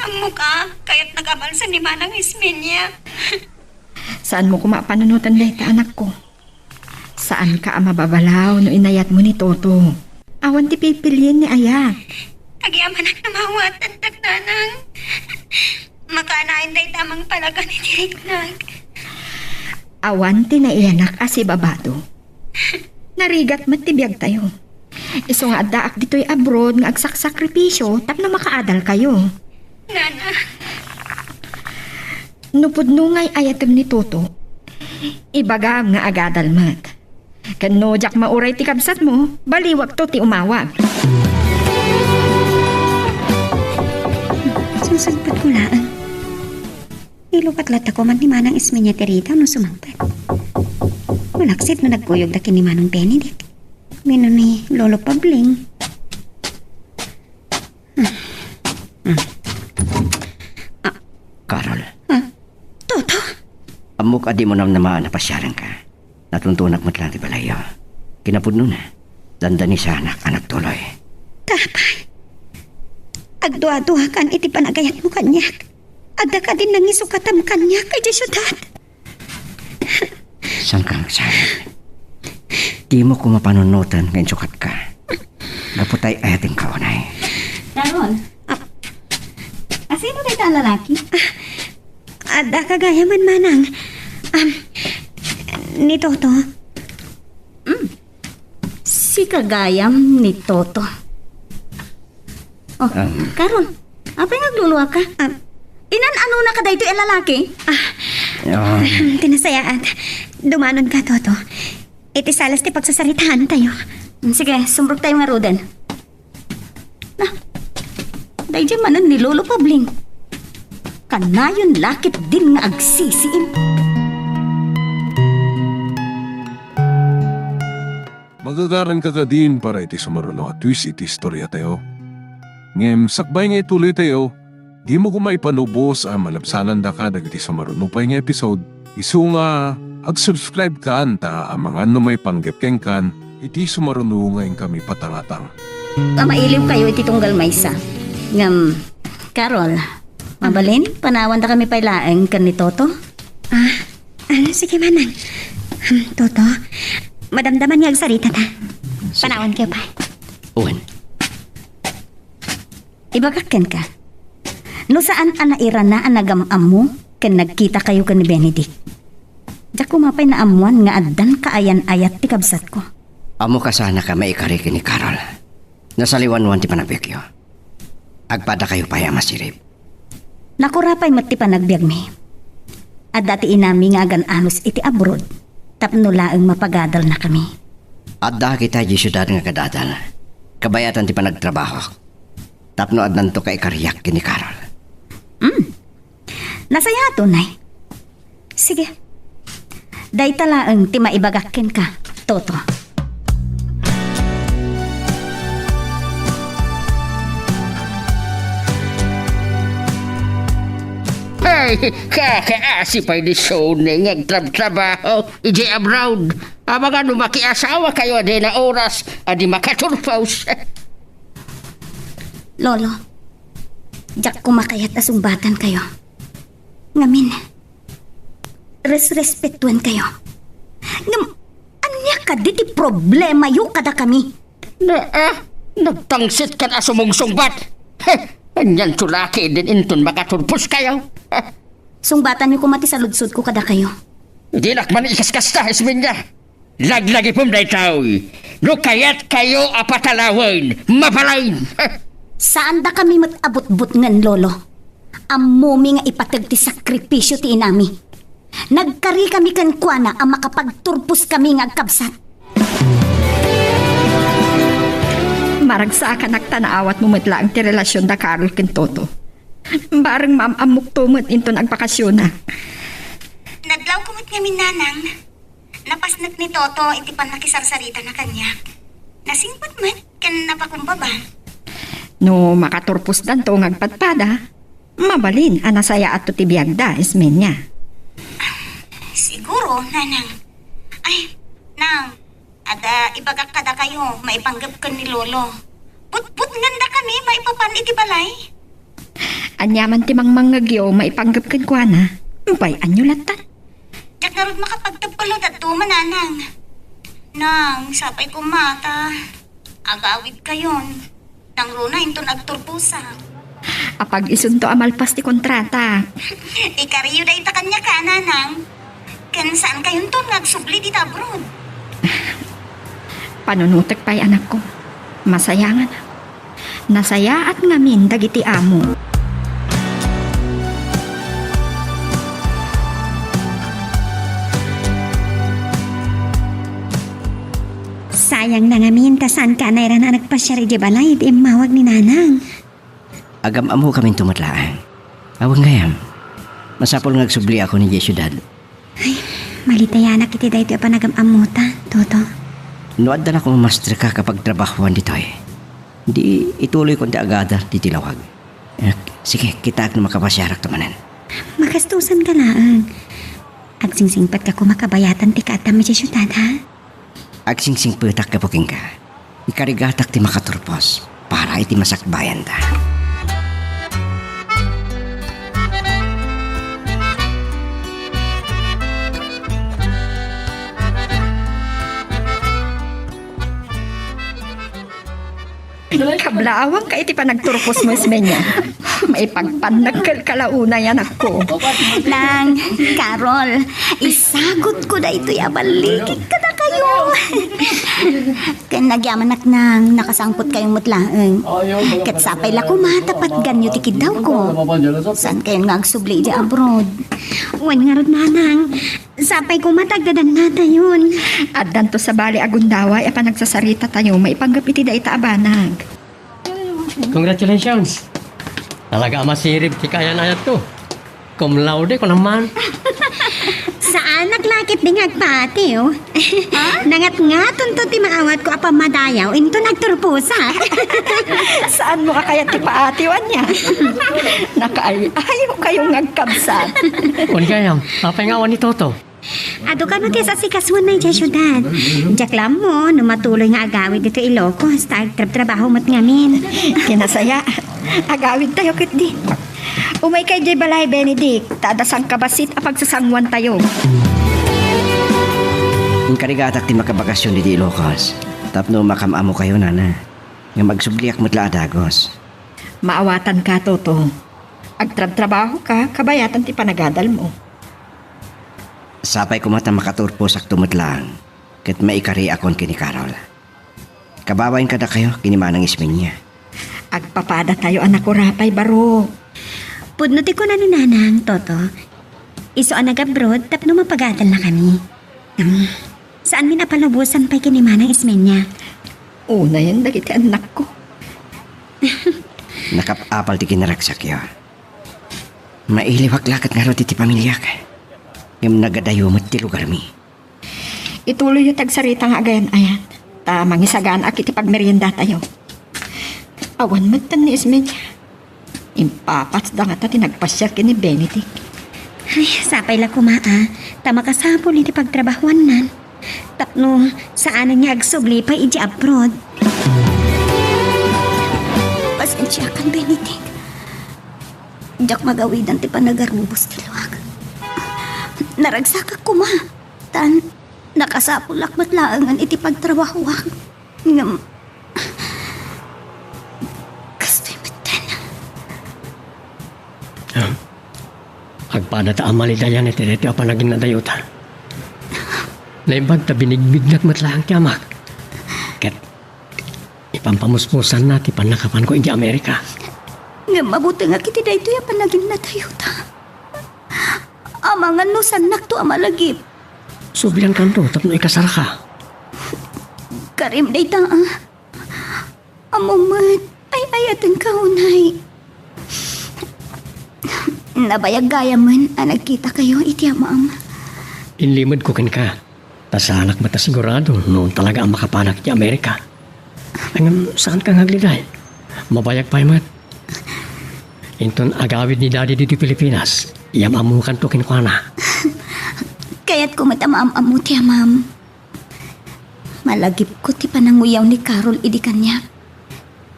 S3: Amo ka, kaya't nagabalsa ni Manang Isminya.
S4: Saan mo kumapanunutan day ta, anak ko? Saan ka mababalaw no inayat mo ni Toto? Awan ti pipiliin ni Aya.
S3: Agyamanak na mawatan tagtanang. Makanain day tamang palaga ni Diriknag.
S4: Awan ti naiyanak asi babado. Narigat matibiyag tayo. Iso nga daak dito'y abroad nga agsaksakripisyo tapno makaadal kayo.
S3: Nana,
S4: Nupudnungay ayatem ni Toto. Ibagam nga agadal mat. Kano jak mauray ti kabsat mo, baliwag to ti umawag.
S3: susagpat ko laan. Ilukat-lat ako man ni Manang Isminya Terita no sumangpat. Malaksit no nagkuyog da ni Manong Benedict. Mino ni Lolo Pabling.
S7: Carol,
S3: Toto,
S7: amok adi mo naman napasyaran ka. Natuntunak mo't lang ti balayo. Kinapudno na. Dandani sa anak tuloy.
S3: tapay. Agduha-duha kan iti panagayat mo kanyak. Adda ka din nangisukatam kanyak kay di syudad.
S7: Saan ka nagsabi? Di mo ko mapanunutan ngayon sukat ka. Gaputay ayating kaunay.
S2: Carol, asino tayo ta lalaki?
S3: Adda ka gaya man Manang. Ni Toto.
S2: si kagayam ni Toto. Oh, Karol, apa yung nagluluwa ka? Inan-ano na ka dahito yung lalaki?
S7: Oh,
S3: Tinasayaan. Dumanon ka, Toto. Iti salas ti pagsasaritahan tayo.
S2: Sige, sumbrok tayo nga rodan. Dahil dyan manan ni Lolo Pabling. Kanayon lakit din nga agsisiin.
S1: Magagaran ka ka din para iti sumaruno at twist iti istorya tayo. Ngem, sakbay nga ituloy tayo, di mo kumaipanubos ang malabsanan da ka dagiti sumaruno pa nga episode. Isu nga, ag-subscribe ka anta ang mga may panggap kan, iti sumaruno nga kami patangatang.
S2: Mailiw kayo iti tunggal maysa. Ngam, Carol, mabalin, panawan da kami pailaeng kan ni Toto.
S3: Sige, Manang. Toto, madamdaman nga agsarita ta. Panahon kayo pa.
S7: Uwan.
S2: Ibagaken ka. No saan anaira na ang nagamam mo kan nagkita kayo kan ni Benedict. Diyak kumapay na amuan nga addan kaayan-ayat ti kabsat ko.
S7: Amo ka sana ka maikariki ni Carol. Nasaliwan-wan ti panagbyagyo. Agpada kayo pa ya masirip.
S2: Nakurapay mat ti panagbiag mi. At dati inami nga agan anos iti abroad. Tapno laeng mapagadal na kami.
S7: Adda kita di syudad nga kadadal. Kabayatan ti panagtrabaho. Tapno adnan to kay kariyak kini Carol.
S2: Nasaya tunay. Sige. Day talaeng ti maibagakin ka, Toto.
S5: Ay, kakaasi pa ni Sony ng trabaho. Iji abroad. Ang mga makiasawa kayo din na oras adi makaturpaus.
S2: Lolo, diyak kumakayat asumbatan kayo. Ngamin, respetuan kayo. Anya ka di ti problema yu kada kami.
S5: Nagtangsit ka na sumungsungbat. Anyan tulaki din inton makaturpus kayo.
S2: Sungbatan niyo kumati sa ludsod ko kada kayo.
S5: Hindi lakman ikaskasta, ismin niya. Laglagi pong day tao. No kayat kayo apatalawan, mapalain.
S2: Saan da kami matabot-but ngan, Lolo? Amumi nga ipatag ti sakripisyo ti inami. Nagkari kami kan kuana ang makapagturpus kami nga agkabsat.
S4: Maragsa ka nagtanaawat mo matla ang ti relasyon da Carol ken Toto. Bareng maamamuk tumot into nagpakasyon na.
S2: Nadlaw kumot ngamin nanang. Napasnak ni Toto iti pan nakisarsarita na kanya. Nasingpot man, kan napakumbaba.
S4: No makaturpus dan to ngagpadpada, mabalin anasaya at ti biyagda ismen niya.
S2: Siguro, nanang. Ay, nang, ada ibagak kada kayo, maipanggap ka ni Lolo. Put nganda kami, maipapan iti balay.
S4: Anyaman ti mangmanggagyo maipanggap ken kuana. Bay anyo latan.
S2: Diyak na rin makapagtagpalod at tumananang. Nang, sapay kumata. Agawid kayon. Nang runa inton agturpusa.
S4: Apag isunto amalpas ti kontrata.
S2: Ikariyo da ita kanya ka, nanang. Kan saan kayon to nagsubli dita abroad?
S4: Panunutek pa'y anak ko. Masaya nga na. Nasaya at ngamin dagiti amo.
S3: Sayang na ngamin, tasan ka na na nagpasyari di balay, di mawag ni Nanang.
S7: Agam amo kaming tumatlaan. Awang gayam. Masapol ngagsubli ako ni syudad.
S3: Malitayanak iti dahito pa nagamamuta, Toto.
S7: Nuad na ako master ka kapag trabahuan dito eh. Hindi ituloy ko agada di tilawag. Sige, kita na makapasyarak tumanan.
S3: Makastusan ka laang. Agsingsingpat ka kumakabayatan ti kaatama sa syudad, ha?
S7: Agsingsing petak kapuking ka. Ikarigatak ti makaturpos para iti masakbayan ta.
S4: Kablaawang ka iti panagturpos mo ismen niya. Maipagpanagkal kalauna yan ako.
S2: Nang, Carol, isagot ko na ito yabaligid ka na kayo kayo. Kan nagyaman nak nang nakasangpot kayong mutlaang. Kat sapay la ko matapat ganyo tikid daw ko. Saan kayo nga agsubli di abroad?
S3: Wan nga ron nanang. Sapay ko matagdadan na tayon.
S4: At danto sa bali agundaway, apa nagsasarita tayo, maipanggapiti da itabanag.
S6: Congratulations! Talaga masirib ti kaya na to. Cum laude ko naman.
S3: Saan naglakit di ngagpati, oh? Nangat-ngaton to ti maawat ko apa madayaw, into nagturpusa.
S4: Saan mo ka kaya ti paatiwan niya? Nakaayaw kayong ngagkabsat.
S6: Kung kaya, papaingawan ni Toto.
S3: Ado ka no ti sa sikaswan na dyan syudad. Diyak lang mo, numatuloy nga agawid dito Ilocos, trabaho mat ngamin.
S4: Kinasaya. Agawid tayo kit di. Umay kay J. Balay Benedict, tadasang kabasit apag sasangwan tayo.
S7: Ang karigatak ti makabakasyon di Ilocos. Tapno makamamo kayo, nana. Nga magsubliak mutla adagos.
S4: Maawatan ka, Toto. Agtrabaho ka, kabayatan ti panagadal mo.
S7: Sapay ko mata makaturpo sakto mutlang. Kat maikari akon kini Carol. Kabawain kada kayo, kinimanang ismin niya.
S4: Agpapada tayo anak ko rapay baro.
S3: Pudnuti ko na ni nanang, Toto. Iso ang nag-abroad, tapno mapagadal na kami. Saan mi napalabusan pa'y kinimanang ismen niya?
S4: Una yan, dagiti anak ko.
S7: Nakapapal ti kinaragsak yun. Mailiwag lakat nga ro ti pamilyak. Yung nagadayo mo't ti lugar mi.
S4: Ituloy yung tagsarita nga agayan ayan. Tamang isagaan akit ipagmerienda tayo. Awan matan ni ismen niya. Impapats da nga ta tinagpasyar kini Benedict.
S3: Ay, sapay la kumaa. Tama kasapol iti pagtrabahuan nan. Tapno, saan niya agsubli pa iti abroad.
S2: Pasensya kan, Benedict. Diyak magawidan ti panagarubos ti luwag. Naragsak ako ma. Tan, nakasapulak matlaangan iti pagtrabahuan. Ngam, kastoy matan.
S6: Agpada ta amali dayan iti dito apa naging nadayutan. Naibag ta binigbignak matlaang tiyamak. Ket ipampamusmusan na ti panakapan ko iti Amerika.
S2: Ngam, mabuti nga kiti da ito yung panaging natayuta. Amangan no sanak to amalagip.
S6: Subilan kanto tapno ikasara ka.
S2: Karim day ta amumat ay ayatan ka unay. Nabayag gaya man nagkita kayo iti amam.
S6: Inlimod ko ken ka. Tasanak mata sigurado noon talaga ang makapanak iti Amerika. Ang saan kang hagliday? Mabayag pa mat. Inton agawid ni Daddy dito Pilipinas. Iyam amukan to kinkwana.
S2: Kaya't kumatamaam ti amam. Malagip ko ti pananguyaw ni Carol idi kanya.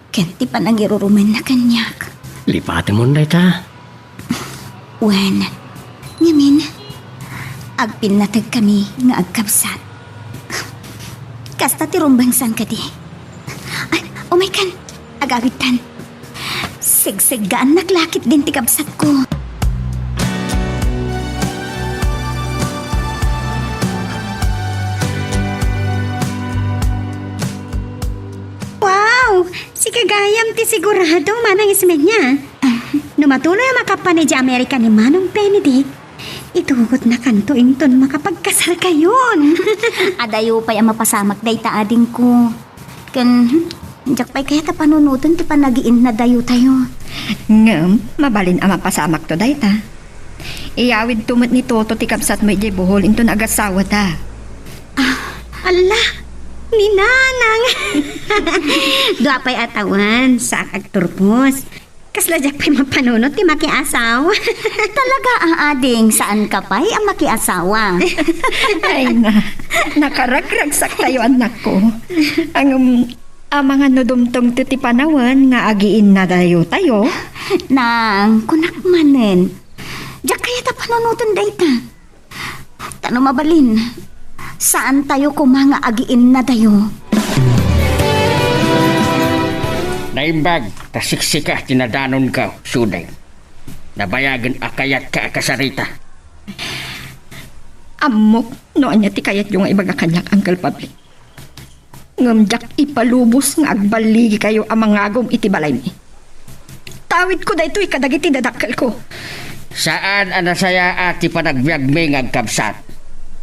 S2: Ken ti panangirurumen na kanyak.
S6: Lipatin mo na ita.
S2: Wen, ngamin, agpinatag kami nga agkabsat. Kasta ti rumbangsan ka di. Ay, umaykan, agawitan. Sigsigaan naglakit din ti kabsat ko.
S3: Wow! Si Kagayam ti sigurado manang ismen niya. Numatuloy ang makapanay di Amerika ni Manong Benedict. Itugot na kanto inton makapagkasal kayon.
S2: Adayo pa'y ang mapasamak day ta ading ko. Kan, jak pa'y kaya ta panunutan ti panagiin na dayo tayo.
S4: Ngam, mabalin ang mapasamak to day ta. Iyawid tumot ni Toto ti kapsat mo iti buhol into nagasawa ta.
S3: Ala! Ni Nanang! Dua pa'y atawan sa agturpos. Kasladyak pa'y mapanunot ti makiasaw.
S2: Talaga ang ading saan ka pa'y ang makiasawa.
S4: Ay na, nakaragragsak tayo anak ko. Ang mga nudumtong ti panawan nga agiin na dayo tayo.
S2: Nang kunakmanen. Diyak kaya ta panunutan day ta. Tano mabalin. Saan tayo kumanga agiin na tayo?
S5: Naimbag, tasiksika, tinadanon ka, suday. Nabayagan akayat ka akasarita.
S4: Amok, no anya ti kayat yung ibaga kanyak Uncle Pabli. Ngamjak ipalubos nga agbaligi kayo ang mga agom iti balay mi. Tawid ko da ito'y kadagiti dadakkel ko.
S5: Saan anasaya ati panagbiag may ngagkabsat?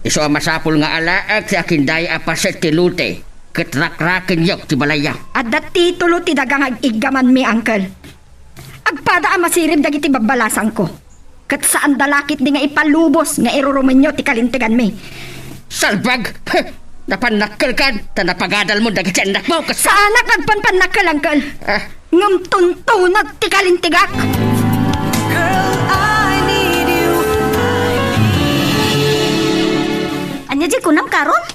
S5: Iso ang masapul nga alaag si akinday apaset ti lute. Katrakrakin yok ti balaya.
S4: At dati tulo ti dagang ag-igaman mi, Uncle. Agpada ang masirib dagiti babalasan ko. Kat saan dalakit di nga ipalubos nga irurumin nyo ti kalintigan mi.
S5: Salbag! Napanakal ka, tanapagadal mo dagiti anak mo.
S4: Saan nagpanpanakal, Uncle?
S5: Ah,
S4: Ngam tuntunag ti kalintigak.
S2: Anya di kunam karon?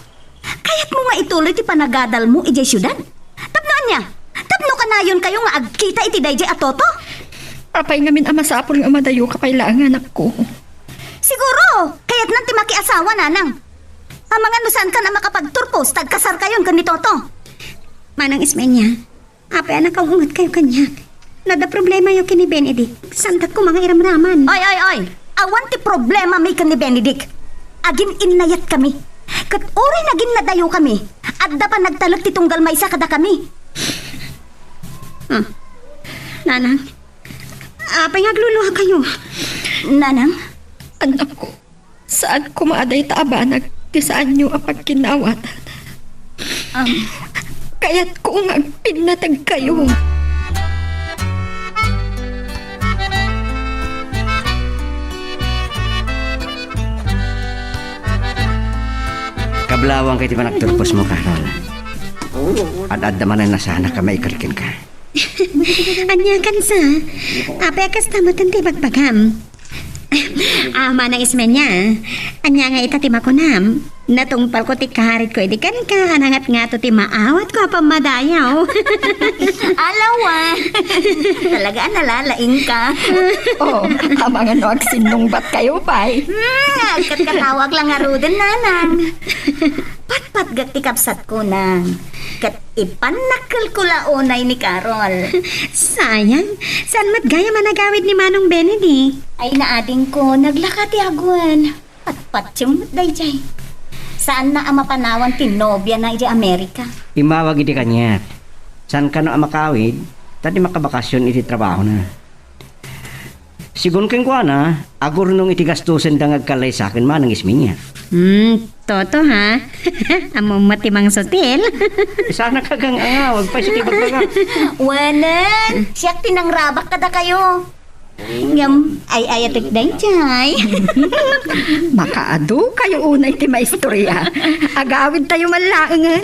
S2: Kayat mo nga ituloy ti panagadal mo ijay syudad? Tapnoan niya? Tapno kanayon kayo nga agkita iti dayjay atoto?
S4: Apay ngamin ang masapol nga madayo kapailangan anak ko.
S2: Siguro, kayat nang ti makiasawa nanang. Ang mga nusan ka na makapagturpos, tagkasar kayon ganito to.
S3: Manang Ismenya, apay anak kang ungat kayo kanyak. Nada problema yung kini Benedict. Santat ko mga iramraman.
S2: Oy! Awan ti problema may kan ni Benedict. Agin inayat kami. Kat uri nagin nadayo kami. At pa nagtalag ti tunggal maysa kada kami.
S3: Nanang, apay ngagluluha kayo.
S2: Nanang?
S4: Anak ko, saan kumaaday taabanag ti saan nyo ang pagkinawatan? Kaya't kung agpinatag kayo.
S7: Kablawang kay ti panagturpos mo, Carol. At naman na sana ka maikalikin ka.
S3: Anya kan sa, apay akas tamatan ti bagpagam. Manang Ismenya, anya nga itatima ko nam. Natungpal ko ti kaharit ko edi kan ka, anangat nga to ti maawat ko pamadayaw.
S2: Alawan! Talaga nalalaing ka.
S4: Oh, ang mga no agsinungbat kayo, pay.
S2: Agkat katawag lang nga ruden, nanang. Patpat gati kapsat ko nang. Kat ipanakal ko launay ni Carol.
S3: Sayang, saan matgaya managawid ni Manong Benedict?
S2: Ay naading ko, naglakati agwan. Patpat yung dayjay. Saan na ang mapanawan tinobya na iti Amerika?
S7: Imawag iti kanya. San ka no ang makawid, tadi makabakasyon iti trabaho na. Sigun keng kwa na, agur nung iti gastusin da ngagkalay sa akin manang Ismenya.
S3: Toto ha? Among matimang sotil.
S7: Sana kagang angawag pa sa tibag baga.
S2: Wanan! Siyak tinangrabak kada kayo. Ngam, ay ayatik dayjay.
S4: Makaado kayo unay ti maistorya. Agawid tayo malaangan.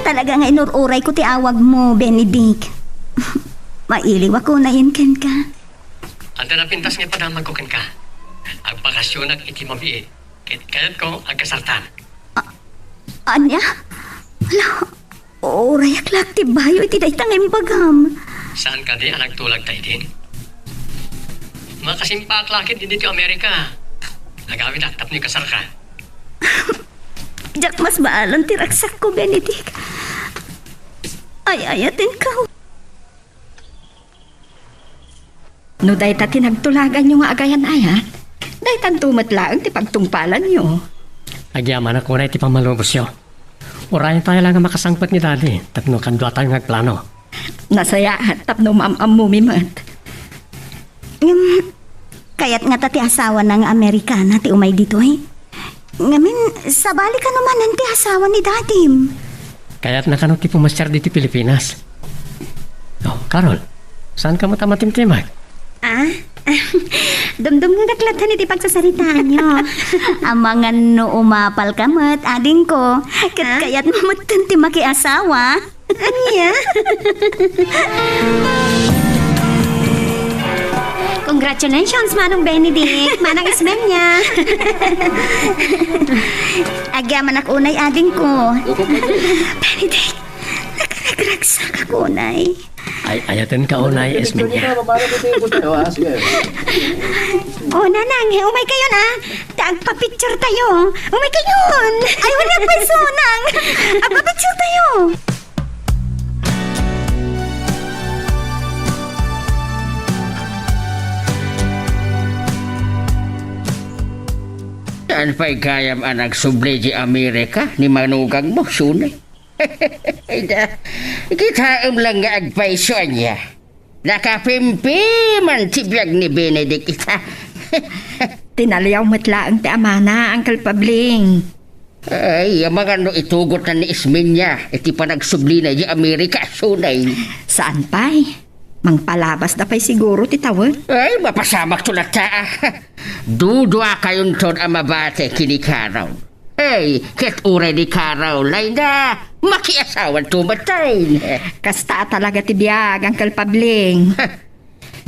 S2: Talaga nga inururay ko ti awag mo, Benedict. Mailiw ako na yun ken ka.
S6: Anda na pintas nga padamag ko kan ka. Ang bakasyon ag iti mabiit. Kayat ko agkasartan.
S2: Anya? Wala. Oray aklak ti bayo iti daytang imbagam.
S6: Saan ka di ang nagtulag tayo din? Makasimpa aklakit din dito Amerika. Nagawid aktap ni kasar ka.
S2: Jack mas baalan ti raksak ko, Benedict. Ay ayatin ka.
S4: No day ta tinagtulagan nyo nga agayan ayat. Day tan tumatlaang ti pagtungpalan nyo.
S6: Agyaman ako na iti pamalubos yo. Urayan tayo lang ang makasangpat ni Daddy. Tapno kandwa tayo nagplano.
S4: Nasaya at tapno maam-mumimat.
S2: Kayat nga ta ti asawa ng Amerikana ti umay dito eh. Ngamin, sabali ka naman ang ti asawa ni Dadim.
S6: Kaya't nakano ti pumasyar dito Pilipinas. Oh, Carol, saan ka mo tamatimtimag?
S3: Dumdum nga naklatan iti pagsasaritaan nyo.
S2: Ang mga no umapal ka mat, ading ko. Kaya't mamutan ti makiasawa.
S3: Anya? Congratulations, Manong Benedict. Manang Ismenya.
S2: Agyaman ak unay ading ko. Benedict, nakaragraksak ako unay.
S6: Ay, ayatin ka unay, Esmenya.
S3: Nanang, umay kayo na. Agpa-picture tayo. Umay kayo.
S2: Ay, wala pa sunang. Agpapicture tayo.
S5: Saan pa'y gayam anak subli di Amerika ni manugang mo, sunay? Kita lang nga agpaisyon niya. Nakapimpi man tibiyag ni Benedict ita.
S4: Tinaliyaw matlaang ti amana, Uncle Pabling.
S5: Ay, yung mga no itugot na ni Isminya, iti pa nagsubli na di Amerika, sunay.
S4: Saan pa'y? Mangpalabas na pa'y siguro titawon.
S5: Ay, mapasamak tulat ta. Dudwa kayon ton ang mabate kinikaraw. Hey, ket uray ni Karaw, lay na, makiasawan tumatay.
S4: Kasta talaga ti biyag, Uncle Pabling.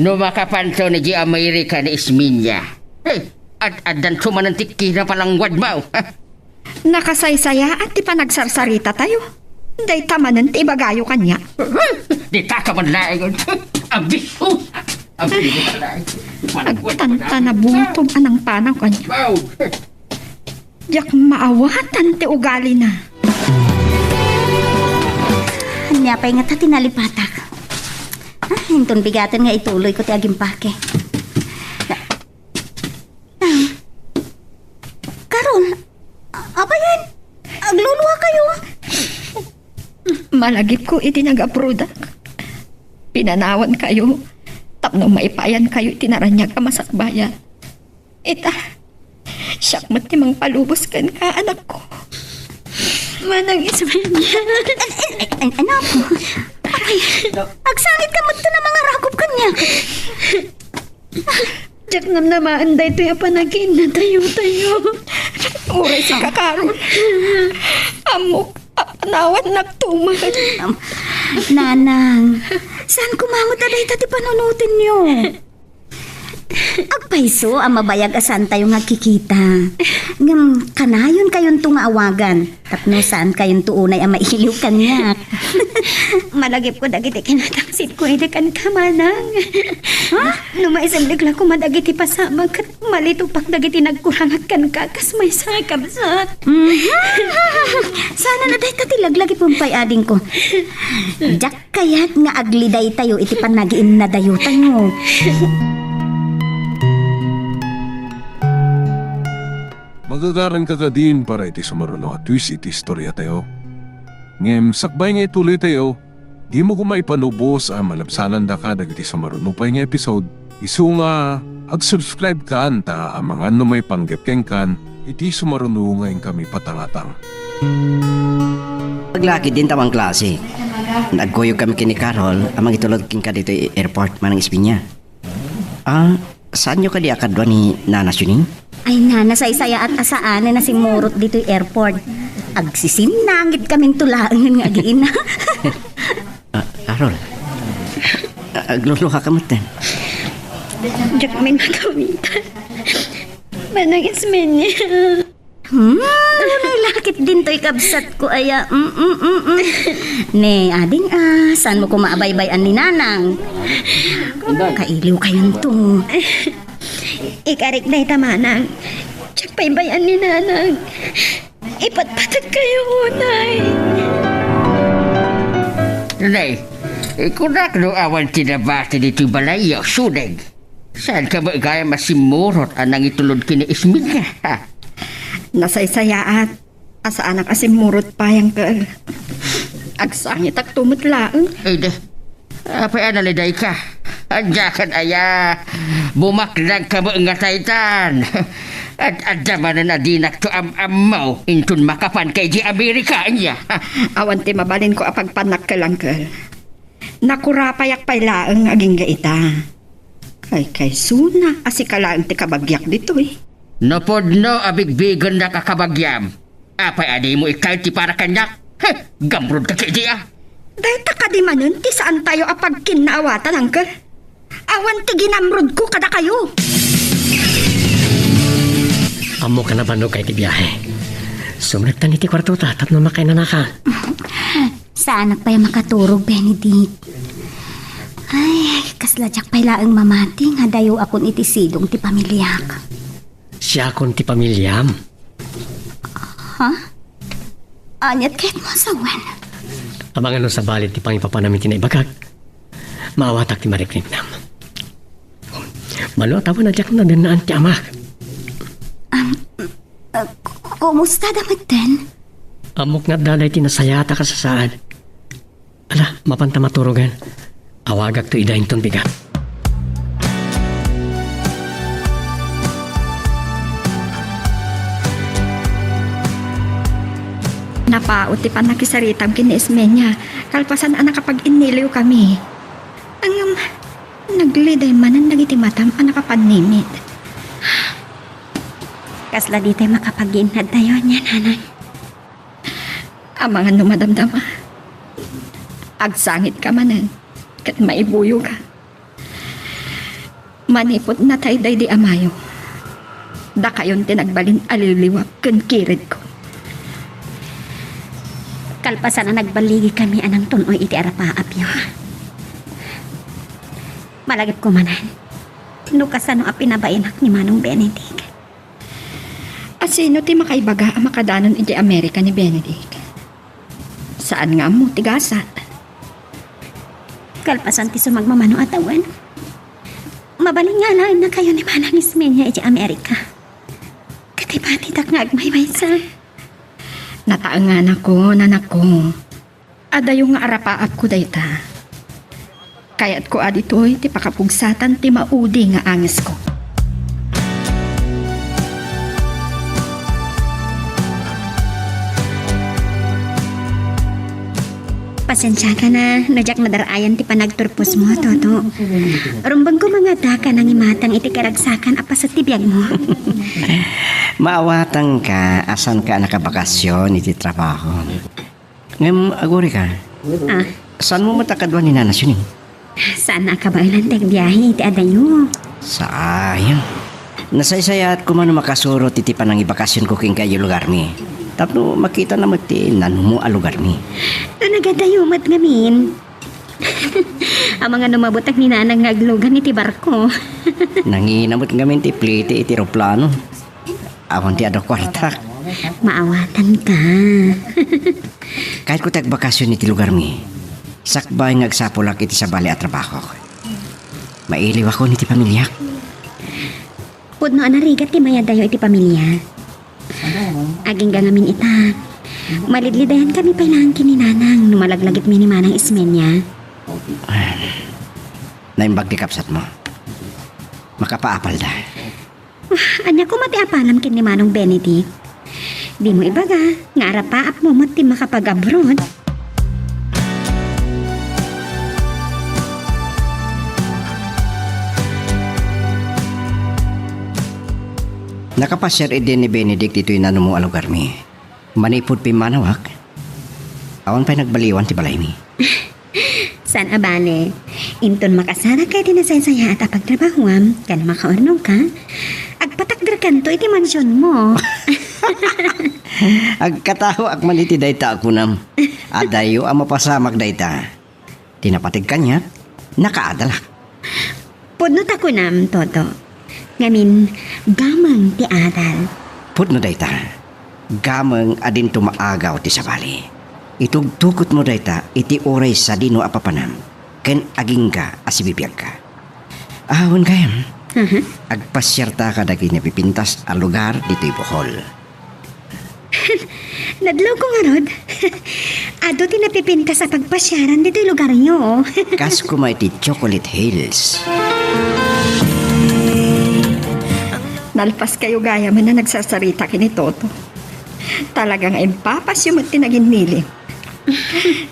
S5: No makapanto ni di Amerika ni Isminya. Hey, adan sumanantik kira palang wadmaw.
S4: Nakasaysaya at ti panagsarsarita tayo. Day tamanan ti ibagayo kanya.
S5: Di taka man laing. Abis, abis ko laing.
S4: Agtanta na butog anang panaw kanya.
S5: Wow.
S4: Yak maawatan ti ugali na.
S2: Anya pa'y nga ta tinalipatak. Hinton bigatan nga ituloy ko ti agimpake. Karon, apa yan? Agluluwa kayo.
S4: Malagip ko iti nag-aprodak. Pinanawan kayo. Tapno maipayan kayo tinaranyag ka masakbayan. Siyak mat timang palubos kan ka, anak ko.
S3: Manang Isminya.
S2: Ano po? Ay, agsanit ka mo na mga rakop kanya.
S3: Diyak namnamaan day to yung panagin na tayo.
S4: Uray si Kakaroon. Amok, apanawan nagtumag.
S2: Nanang, saan kumangot aday tati panunutin niyo? Agpaiso ang mabayag asan tayo nga kikita. Ngam, kanayon kayon tungaawagan. Tapno saan kayon tuunay ang mailiw kanya.
S3: Malagip ko dagiti kinatangsit ko iti kan kamanang. Ha? Numaisang bigla ko madagiti pasamag kat malitupak dagiti nagkurangat kan kakas may sakabsat.
S2: Sana na day tati laglagi pumpay ading ko. Jak kayat nga agliday tayo iti panagiin na dayo tayo.
S1: Magagaran ka din para iti sumaruno at twist iti istorya tayo. Ngem, sakbay nga ituloy tayo, di mo kumaipanubos ang malabsanan da ka dagiti sumaruno pa nga episode. Isu nga, ag-subscribe ka anta ang mga ano may panggepkeng kan, iti sumaruno ngayon kami patangatang.
S7: Paglaki din tawang klase. Nagkuyog kami kini Carol, amang itulog king ka dito airport manang Isminya. Saan nyo ka di akadwa ni Nana Suning?
S2: Ay nana, saysaya at asaan na si Murot dito'y airport. Agsisinangit kaming tulaan nga giina.
S7: Carol, agluluha ka mo ten.
S3: Diyak kami nakawitan. Manang Isminya.
S2: May lakit din to'y kabsat ko aya. Ne, ading saan mo kumaabaybayan ni Nanang? Kailiw kayon to.
S3: Ikarik na itamanang. Diyak pa'y bayan ni Nanang. Ipatpatag kayo, Unay.
S5: Nay, kunak no awan tinabati dito balayo, suneg. Saan ka ba gaya masimurot anang itulod kini Isminya?
S4: Nasaysayaat. Asa anak asimurot pa yang ka. Agsangit ak tumutlaang.
S5: Ay de, apay analiday ka. Anjakan aya, bumaklag ka mo nga taytan. At adyaman na dinak to am-amaw, intun makapan kay di Amerika niya.
S4: Awan ti mabalin ko apagpanak ka lang ka. Nakurapayak pay laang aging gaita. Kay suna, asikalaang ti kabagyak dito eh.
S5: Napod no abigbigan na kakabagyam. Apay adi mo ikay ti para kanyak. Gamrod ka kay di ah.
S4: Dahil takadimanon, ti saan tayo apagkinaawatan, Uncle? Awan ti ginamrod ko kada kayo.
S6: Amo ka na ba no kay ti biyahe? Sumrektan iti kwarto ta, tapno makainanaka.
S2: Saan pa yung makaturog, Benedict? Ay, kasladyak pa'y laang mamati nga dayo akon iti sidong ti pamilyak.
S6: Siya kon ti pamilyam.
S2: Ha? Anyat kahit mo sa wen.
S6: Amang ano sa balit ti pangipapanamin tinaibagag. Maawatak ti marikrit nam. Malo tawa na diyak na din na anti amak.
S2: Kumusta damat din?
S6: Amok nga dalay tinasayata ka sa saad. Ala, mapanta maturugan. Awagag to idahin ton bigat.
S4: Napauti pa nakisaritam kiniismenya. Kalpasan anak kapag iniliw kami. Ang nagliday man ang nagitimatam anak kapanimit.
S2: Kasla di tayo makapaginhad tayo niya, nanang.
S4: Ang mga numadamdama. Agsangit ka manan. Kat maibuyo ka. Manipot na tayo day di amayo. Da kayon tinagbalin aliliwap kun kirid ko.
S2: Kalpasan na nagbaligi kami anang tunoy iti arapaap yo. Malagip ko manan. Nukasan no apinabainak ni Manong Benedict.
S4: At sino ti makaibaga ang makadanon iti Amerika ni Benedict? Saan nga mo tigasat?
S2: Kalpasan ti sumagmamano atawan. Mabaling nga lang na kayo ni Manang Ismenya iti Amerika. Katipati tak nga agmaymay sa...
S4: Nataangan ako, nanak ko. Ada yung nga arapaap ko dayta. Kaya't ko aditoy, ti pakapugsatan, ti maudi nga angis ko.
S2: Pasensya ka na, najak nadarayan ti panagturpos mo, Toto. Rumbang ko mga daka nang imatang iti karagsakan apa sa tibiyag mo.
S7: Maawatang ka, asan ka nakabakasyon iti trabaho. Ngam, aguri ka.
S2: Ah,
S7: Saan mo matakadwan ni Nanas yun eh?
S2: saan na ka ba ilang biyahe iti adayo?
S7: Sayang. Nasaysayat ko man makasurot iti panang ibakasyon ko king kayo lugar mi. Tapno makita na mati nanumo a lugar mi.
S2: Nagadayo mat ngamin. Ang mga numabutag ni Nanang ngaglugan iti barko.
S7: Nanginamot ngamin ti plite iti roplano. Awan ti ado kwarta.
S2: Maawatan ka.
S7: Kahit ko tagbakasyon iti lugar mi, sakbay ngagsapulak iti sa bali at trabaho. Mailiw ako niti pamilya.
S2: Pudno anarigat ti mayadayo iti pamilya. Aging gangamin ita. Malidlidayan kami pailangan kini Nanang numalagлагit mi ni Manang Ismenya.
S7: Naimbag di kapsat mo. Makapaapal da.
S2: Anya ko mati apalam kini Manong Benedict. Di mo ibaga, nga arapaap mo mati makapag-abroad.
S7: Nakapasyar din ni Benedict ito yung nanumo a lugar mi. Manipod pi manawak. Awan pa'y nagbaliwan ti balay mi.
S2: San abale, inton makasara kay tinasay-saya at apagtrabahuam, kan makaurnong ka, agpatakder kanto iti mansyon mo.
S7: Agkataho ak maniti dayta ako nam. Adayo ang mapasamag dayta. Tinapatig kanya, nakaadala.
S2: Pudno tako nam, Toto. Ngamin, gamang ti adal.
S7: Putno dayta. Gamang adin tumaagaw ti sabali. Itugtukot mo dayta iti oray sa dino apapanam. Ken aging ka asibibiyag ka. Ahon kayam. Agpasyarta ka dagi na pipintas a lugar dito'y Bohol.
S2: Nadlaw ko nga rod. Ado ti napipinta sa pagpasyaran dito'y lugar nyo.
S7: Kas kumay ti Chocolate Hills.
S4: Nalpas kayo gaya man na nagsasarita kini Toto. Talagang impapasyo mo tinagin nili.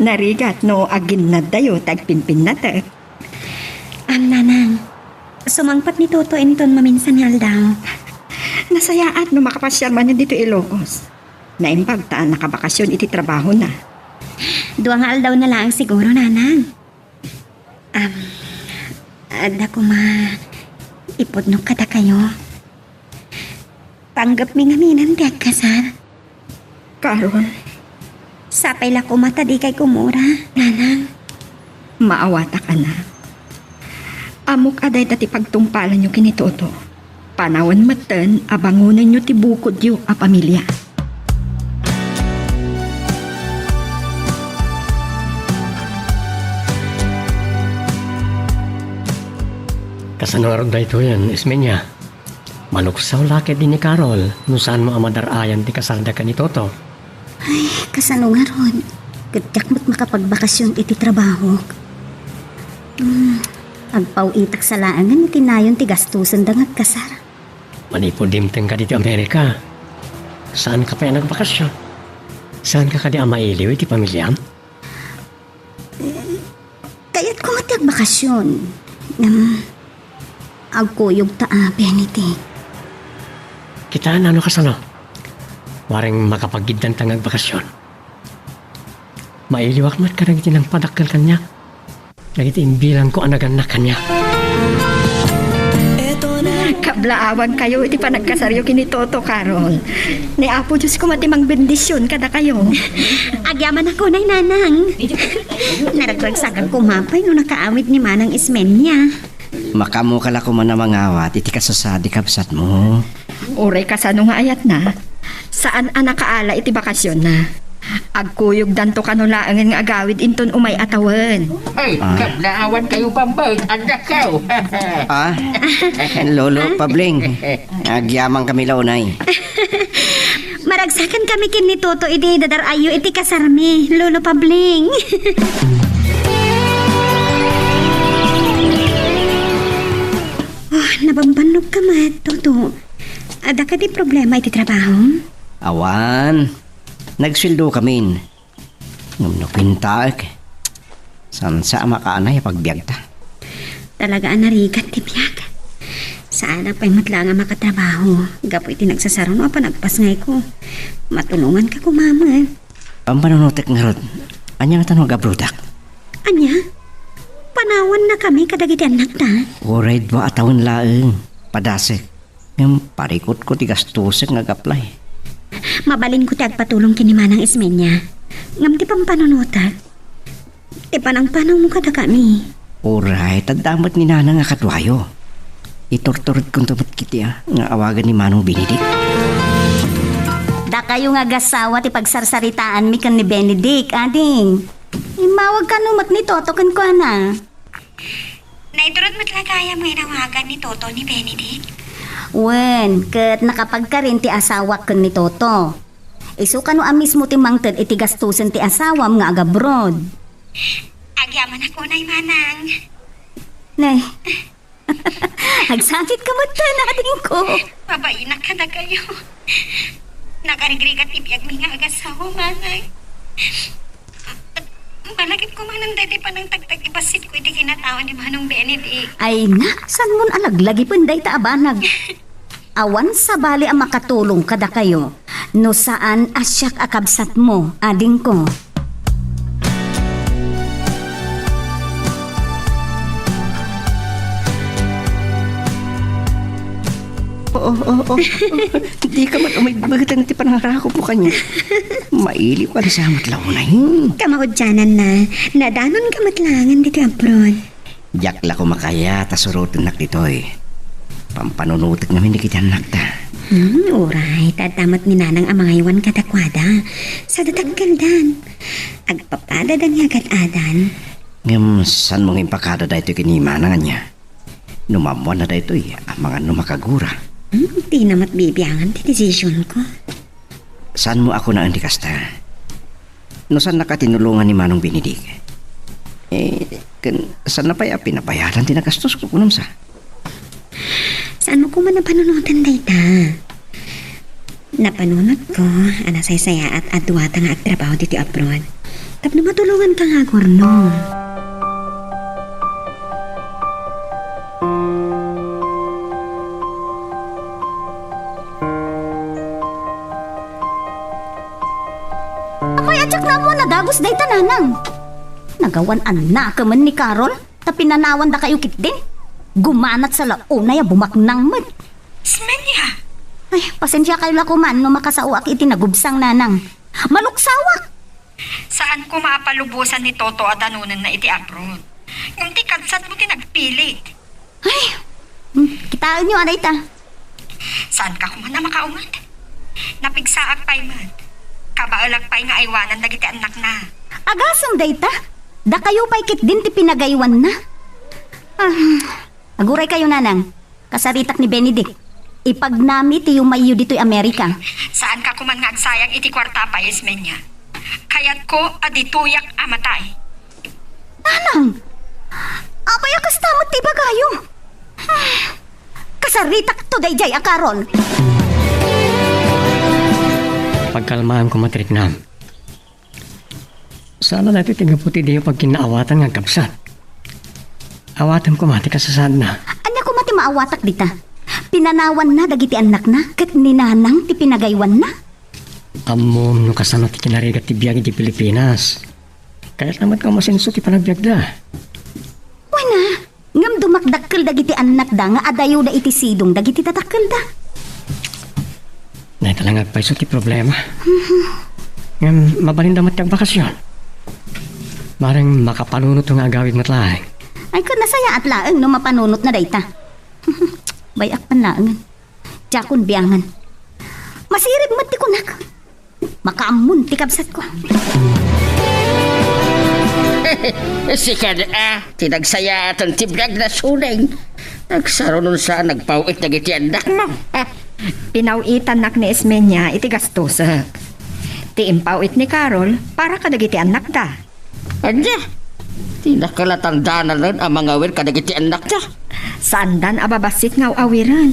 S4: Narigat no agin na dayo tagpinpin na ta.
S2: Nanang, sumangpat ni Toto inton maminsan nga daw.
S4: Nasayaat no makapasyal man dito Ilocos. Naimbagtaan nakabakasyon iti trabaho na.
S2: Duwang aldaw na lang siguro, Nanang. Ada ko ipudno kada kayo. Tanggap mi nga minan ti agkasar.
S4: Karon,
S2: Sapay la ko mata di kay kumura, Nanang.
S4: maawata ka na. Amok aday dati pagtumpalan nyo kini Toto. Panawan matan, abangunan nyo ti bukod yo a pamilya.
S6: Kasanong aron da ito yan, Ismenya. Maluksaw laki din ni Carol, no saan mo amadarayan ti kasarda ka ni Toto.
S2: Kasano nga ron? Kadyak mo't makapagbakasyon iti trabaho. Agpaw itak sa laangan iti nayon ti gastusan da ngagkasar.
S6: Manipod dimteng ka dito Amerika. Saan ka pa nagbakasyon? Saan ka di amailiw iti pamilyam?
S2: Kaya't ko mati agbakasyon. Agkuyog ta Benedict.
S6: Kita ano kasano? Waring makapagiddan tangag bakasyon. Mailiwak mat ka nagiti ng padakkel kanya. Nagiti imbilang ko anagan na kanya.
S4: Kablaawan kayo, iti pa nagkasaryo kini Toto, Carol. Ni Apo Diyos ko matimang bendisyon kada kayo.
S3: Agyaman ako na nanang. Naragwagsakan ko mapay no nakaawit ni Manang Ismenya.
S7: Makamukala ko man na mangawat, iti kasasadi kabsat mo.
S4: Uray kasano nga ayat na. Saan anak kaala iti bakasyon na? Agkuyog danto kanulaangin nga agawid inton umay atawan.
S5: Ay, kablaawan kayo pambay. Anak ko.
S7: Lolo, Pabling. Agyamang kami launay.
S3: Maragsakan kami kin ni Toto iti dadarayo iti kasarmi. Lolo Pabling. Nabambanog ka Toto. Ada ka di problema iti trabaho?
S7: Awan. Nagsweldo kami. Ngumnupintaak. San sa makaanay pagbiag ta.
S3: Talaga anarigat ti biyag. Saan pa'y matla nga makatrabaho. Gapo iti nagsasaron o panagpasngay ko. Matulungan ka ko mama.
S7: Ang panunutek nga rod. Anya nga tanong abrodak.
S3: Anya? Panawan na kami kadagiti anak ta.
S7: Uray 2 atawon laeng. Padasek. Ngam parikot ko ti gastusek nga gaplay.
S3: Mabalin ko ti agpatulong kini Manang Ismenya. Ngam ti pampanunutak. Ti panang panang mo kada kami.
S7: Uray, tadamot ni Nana nga katwayo. Itortorot kong tumot kiti nga awagan ni Manong Benedict.
S2: Da kayo nga gasawa ti pagsarsaritaan mi kan ni Benedict, ading. Imawag ka numat ni Toto kan ko na.
S3: Naidurot matlagaya mo inawagan ni Toto ni Benedict.
S2: Wen, ket nakapagka rin ti asawa kan ni Toto. Isu kanu amis mo ti mangted iti gastusen ti asawam nga agabroad.
S3: Agyaman ako na Manang.
S2: Nay, agsakit ka mata natin ko.
S3: Mabainak ka na kayo. Nakarigrigat ibiyag mi nga agasawa Manang. Malagip ko Manang dati pa ng tagtag ibasit ko iti kinatawan ni Manong Benedict.
S2: Ay na, san mon alaglagi penday ta abanag. Awan sa bali ang makatulong kada kayo. No saan asyak akabsat mo, ading ko.
S7: Oo. Hindi ka man umigbagitan ti panangarakop mo kanya. Mailiw ka sa amat launay.
S3: Kamaudyanan na. Nadanon ka matlangan dito abroad.
S7: Jakla ko makaya, tasurutin nak ditoy. Pampanunutik namin di kita anak ta.
S3: Uray, tatamat ni Nanang ang mga iwan katakwada. Sa datagkaldan. Agpapada dan agad adan.
S7: Ngam, saan mong impakada da ito kinimanangan niya? Numamuan na da ito ang mga numakagura.
S3: Di namat bibiyangan ti desisyon ko.
S7: Saan mo ako na ang dikasta? No saan nakatinulungan ni Manong Benedict? Saan na pa'y pinabayaran tinagastos ko kunam sa?
S3: Saan mo ko man napanunutan dayta? Napanunot ko, anasaysaya at adwata nga agtrabaho dito abroad. Tapno matulungan ka nga, Gorno.
S2: Ako'y atsak na mo nadagos day tananang. Nagawan anak ka man ni Carol, tapinanawan da kayo kit din. Gumanat sa launay bumaknang mat.
S3: Smenya!
S2: Ay, pasensya kayo lakuman no makasauak iti nagubsang nanang. Maluksawak!
S4: Saan ko maapalubusan ni Toto adanunan na iti abroad? Yung tikadsat mo tinagpilit.
S2: Ay, kitaan nyo anay ta.
S4: Saan ka kuman na makaumat? Napigsaak pa'y man. Kabaalag pa'y nga aywanan dagiti anak na.
S2: Agasang dayta. Da kayo pa'y kit din ti pinagaywan na. Aguray kayo nanang. Kasaritak ni Benedict. Ipagnami ti yumayo dito'y Amerika.
S4: Saan ka kuman nga agsayang iti kwarta pa Ismenya? Kayat ko adituyak amatay.
S2: Anang, apay akastamot ti bagayo. Kasaritak to dayjay akaron.
S6: Pagkalmaan ko matrik na. Sana natin tingaputi di yung pagkinaawatan ng kapsat. Awatan ko mati kasasad na.
S2: Anya ko mati maawatak dita. Pinanawan na dagiti anak na, kat ninanang ti pinagaywan na.
S6: Amom no kasano ti kinarigat ti biyagi di Pilipinas. Kaya't naman ka masinso ti panagbiag da.
S2: Wala, ngam dumakdakkel dagiti anak da nga adayo da iti sidong dagiti tatakkel da.
S6: Nay talang agpaiso ti problema. Ngam mabalindamat kag bakasyon. Marang makapanunot nga agawid matlaeng.
S2: Ay kung nasaya at laeng no mapanunot na dayta. Bayak pan laengan. Jakon biyangan. Masirib mat ti kunak. Makaamun ti kabsat ko.
S5: Sikad tinagsaya at ang tiblag na suneng. Nagsaro nun sa nagpawit na giti andak mo.
S4: Pinawitan nak ni Ismenya iti gastos. Ti impawit ni Carol para kadagiti anak da.
S5: Anya, tinakalatanda na nun ang mga wir kadagiti anak ta.
S4: Sandan ababasit nga awiran.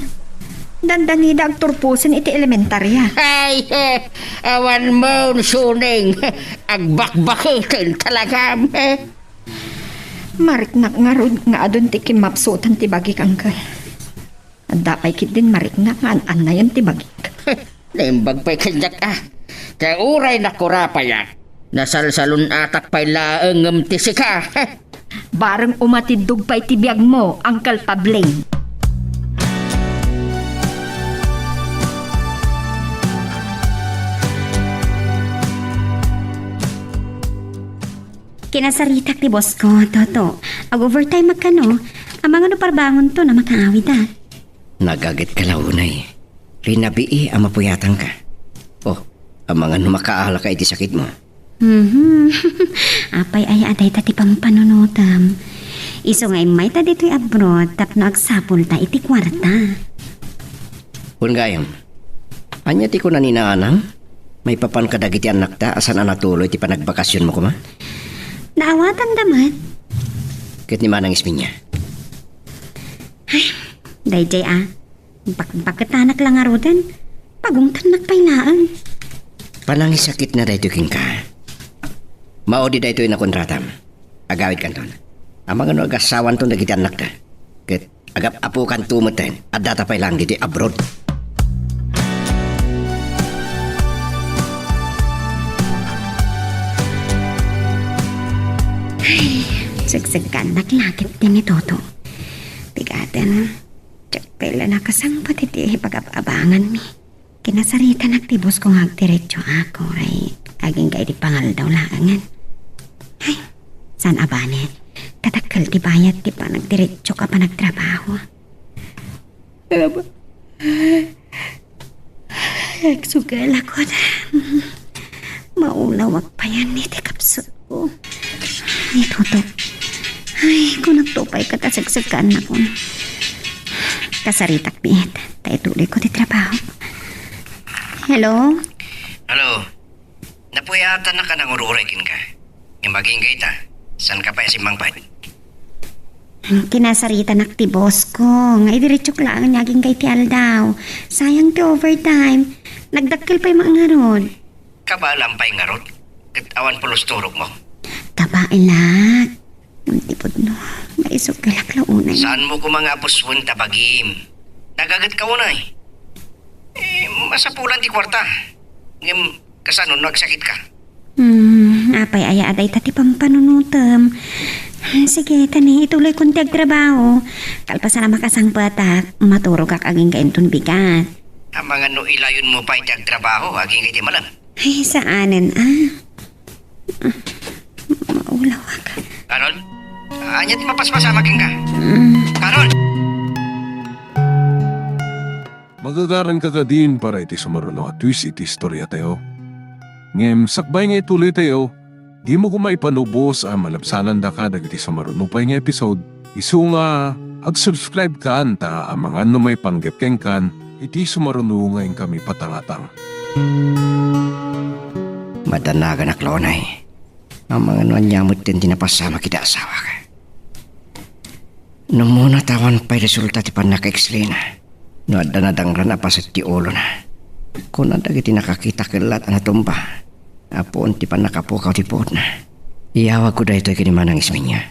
S4: Dandanida ag turpusin iti elementarya.
S5: Ay, awan mo suneng. Agbakbakitin talaga.
S4: Mariknak nga rod nga adon ti kimapsutan ti bagik angkal. At dapay kit din mariknak nga an na yun ti bagik.
S5: Naimbag pa'y kanyak Kaya uray na kurapayak. Nasalsalun atak pa'y laeng tisika.
S4: Barang umatidog pa'y ti biyag mo, Uncle Pabling.
S3: Kinasaritak ti boss ko, Toto. Ag-overtime magkano, ang mga parbangon to na makaawid
S7: Nagagit ka launay. Rinabii ang mapuyatan ka. Oh, ang mga numakaala ka iti sakit mo.
S3: Apay ay aday tati pang panunutam. Iso ngay may ta dito'y abroad tapno agsapol ta iti kwarta.
S7: Kung gayam, anya ti ko na ninaanang? May papan ka dagiti anak ta asan na natuloy ti panagbakasyon mo kuma?
S3: Naawatan damat.
S7: Kit ni Manang Isminya.
S3: Dayjay bakit-anak lang arudan. Pagungtan nagpailaan.
S7: Panangis sakit na dayto king ka. Maodi dayto na kontratam. Agawid kanton. Ang mga agasawan to dagiti anak ta. Kit agap apo kan tumutin at data pay lang diti abroad.
S3: Sagsagan naglakit din ni Toto. Bigatan, tsak pala nakasangpat iti pag-abangan mi. Kinasarita nagtibos kong agdiretso ako, ay aging kay di pangal daw laangan. Ay, saan abanet? Katakal ti bayat ti pa nagdiretso ka pa nagtrabaho. Nagsugal ako na. Maulawag pa yan ni ti kapsot ko. Ay, Toto. Ay, kung nagtupay ka tasagsagan na ko. Kasaritak biit. Tayo tuloy ko ti trabaho. Hello?
S7: Hello. Napuyatan na ka ng ururikin ka. Yung maging gaita. San ka pa si Mang Pat?
S3: Kinasarita nakti boss ko. Ngay diretsok lang ang naging kay ti Aldaw. Sayang ti overtime. Nagdakkel pa yung mga ngarod.
S7: Kabalampay nga rod. Katawan pulos turok mo.
S3: Kabailat. Muntipod no. Maisok galak launay.
S7: Saan mo ko mga puswon tabagim? Nagagat ka unay. Masapulan ti kwarta. Ngem, kasanon nagsakit ka.
S3: Apay aya aday tati pampanunutam. Sige, tani, ituloy kong trabaho. Kalpasan na makasangpatak, maturog kak aging kainton bigat.
S7: Ang mga no ilayon mo pa iti trabaho, aging iti malam.
S3: Ay, saanan maulaw ka.
S7: Karol, anya ti mapaspasa maging ka. Karol!
S1: Magagaran ka din para iti sumaruno at twist iti istorya tayo. Ngem, sakbay nga ituloy tayo, di mo kumaipanubos ang malabsanan da ka dagiti sumaruno pa nga episode. Isu nga, ag-subscribe ka anta ang mga numay panggepkeng kan, iti sumarunungayin kami pataratang.
S7: Madanagan na klonay. Ang mga nuanyamot din tinapasama kita asawa ka. Nung muna tawan pa'y resulta ti panaka-x-ray na. No adanadangran na pa sa ti ulo na. Kung nadagiti nakakita kilat na tumba. Apoon ti panakapukaw ti pot na. Iyawag ko dahito kinimanang ismin niya.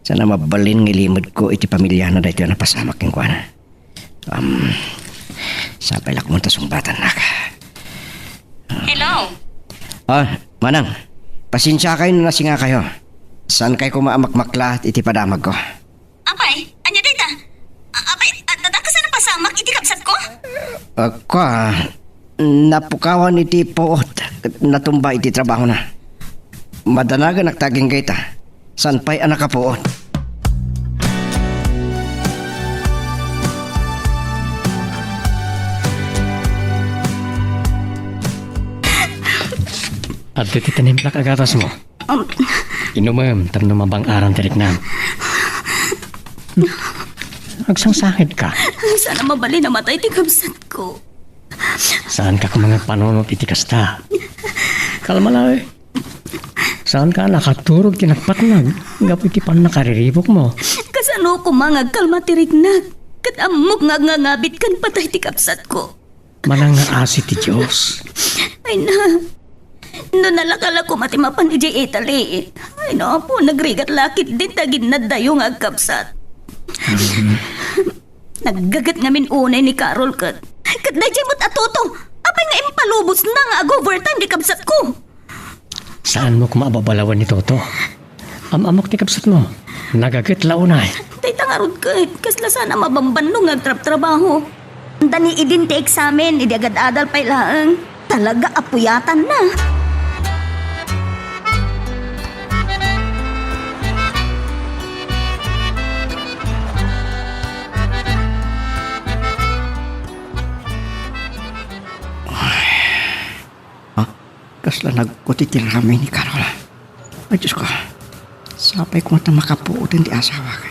S7: Sana mabalin ng ilimod ko iti pamilya na dahito na pasamak ng kuwana. Sabay lak mo sumbatan na ka.
S3: Hello?
S7: Manang. Pasensya kayo na nasinga kayo. Saan kayo kumaamakmakla at iti padamag ko?
S3: Apay, anya dita? Apay, dadakasan na pasamak, iti kapsat ko?
S7: Ako napukawan iti poot. Natumba iti trabaho na. Madanagan nagtaging kita. San pa'y anak ka poot?
S6: At iti tinimplak agatas mo. Inumam, tam numabang arang tirik na. Agsangsakit ka.
S2: Sana mabali na matay ti kabsat ko.
S6: Saan ka mga panunot iti kasta? Kalma na eh. Saan ka nakaturog tinagpatnag? Gapo iti pan nakariribok mo.
S2: Kasano ko mga kalmatirignak. Katamok nga ngabit kan patay ti kapsat ko.
S6: Manangaasi ti Diyos.
S2: Ay na. No nalakala ko matimapan iti Italy. Ay no po, nagrigat lakit din tagin na dayo nga agkapsat. Naggagat ngamin unay ni Carol kat. Kat dahil mo't atuto. Apay nga impalubos na nga ag-overtime di kapsat ko.
S6: Saan mo kumababalawan ni Toto? Amok ti kapsat mo. Nagagit launay.
S2: Tay tangarod ka kasla sana mabambanno nga trabaho. Dani idin ti examen, idi agad adal pa'y laang. Talaga apuyatan na.
S7: Kasla nagkutitiramay ni Carol. Ay Diyos ko. Sapay ko na makapuutin di asawa ka.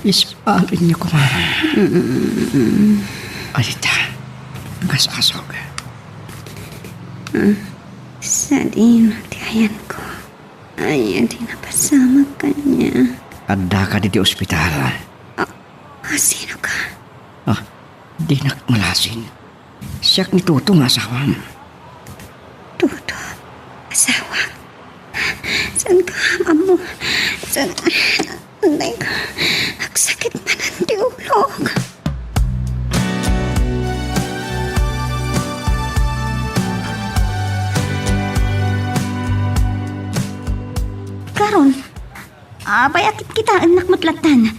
S7: Ispalin niyo ko man. Alita. Ngasasok ka.
S3: Sadin, tiayan ko. Ay, di napasama ka niya.
S7: Adda ka di ospital.
S3: Sino ka?
S7: Di nakmalasin. Siyak ni Toto nga asawa mo.
S3: Tuto. Asawa. Saan ka, amo? Saan? Anday ka. Nagsakit pa ng tiulog.
S2: Karon, apay akit kita anak matlatan.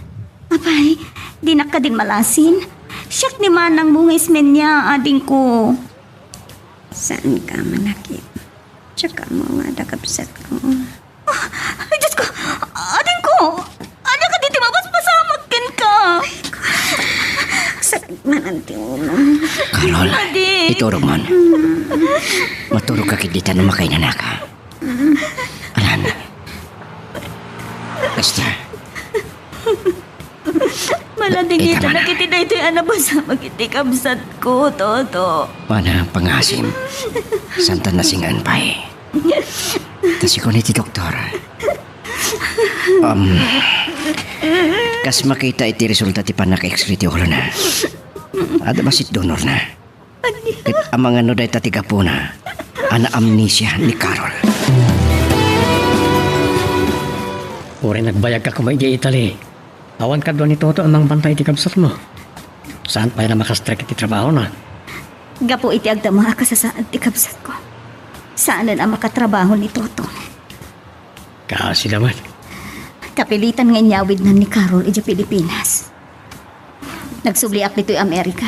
S2: Apay, di na ka din malasin. Siyak ni manang mungis men niya, ading ko.
S3: Saan ka manakit? Tsaka mo nga dakapsat ko.
S2: Ay, Diyos ko! Ading ko! Ano ka dito mabas pasamakin ka?
S3: Sakit man ang tiulo.
S7: Carol,
S2: Ading!
S7: iturog man. Maturog ka kidita na makainanaka. Alam. Basta.
S2: Malading
S7: Ika
S2: ito
S7: man.
S2: na kiti na ito yung pasama kiti kabsat ko, Toto.
S7: Mana ang pangasim. Santa nasingan pa eh. Kasi ko ni ti doktor. Kas makita iti resulta ti panaka-x-ray ti ulo na. Ada masit donor na. Kat ang mga noday tatiga po na. Ana amnesia ni Carol.
S6: Uri nagbayag ka kumay di Italy. Awan ka doon ni Toto ang mga bantay ti kabsat mo. Saan pa na makastrike iti trabaho na?
S2: Gapo iti agda mga kasasaan ti kabsat ko. Saanan ang makatrabaho ni Toto?
S6: Kasi naman.
S2: Kapilitan nga inyawid na ni Carol iti Pilipinas. Nagsubliak dito'y Amerika.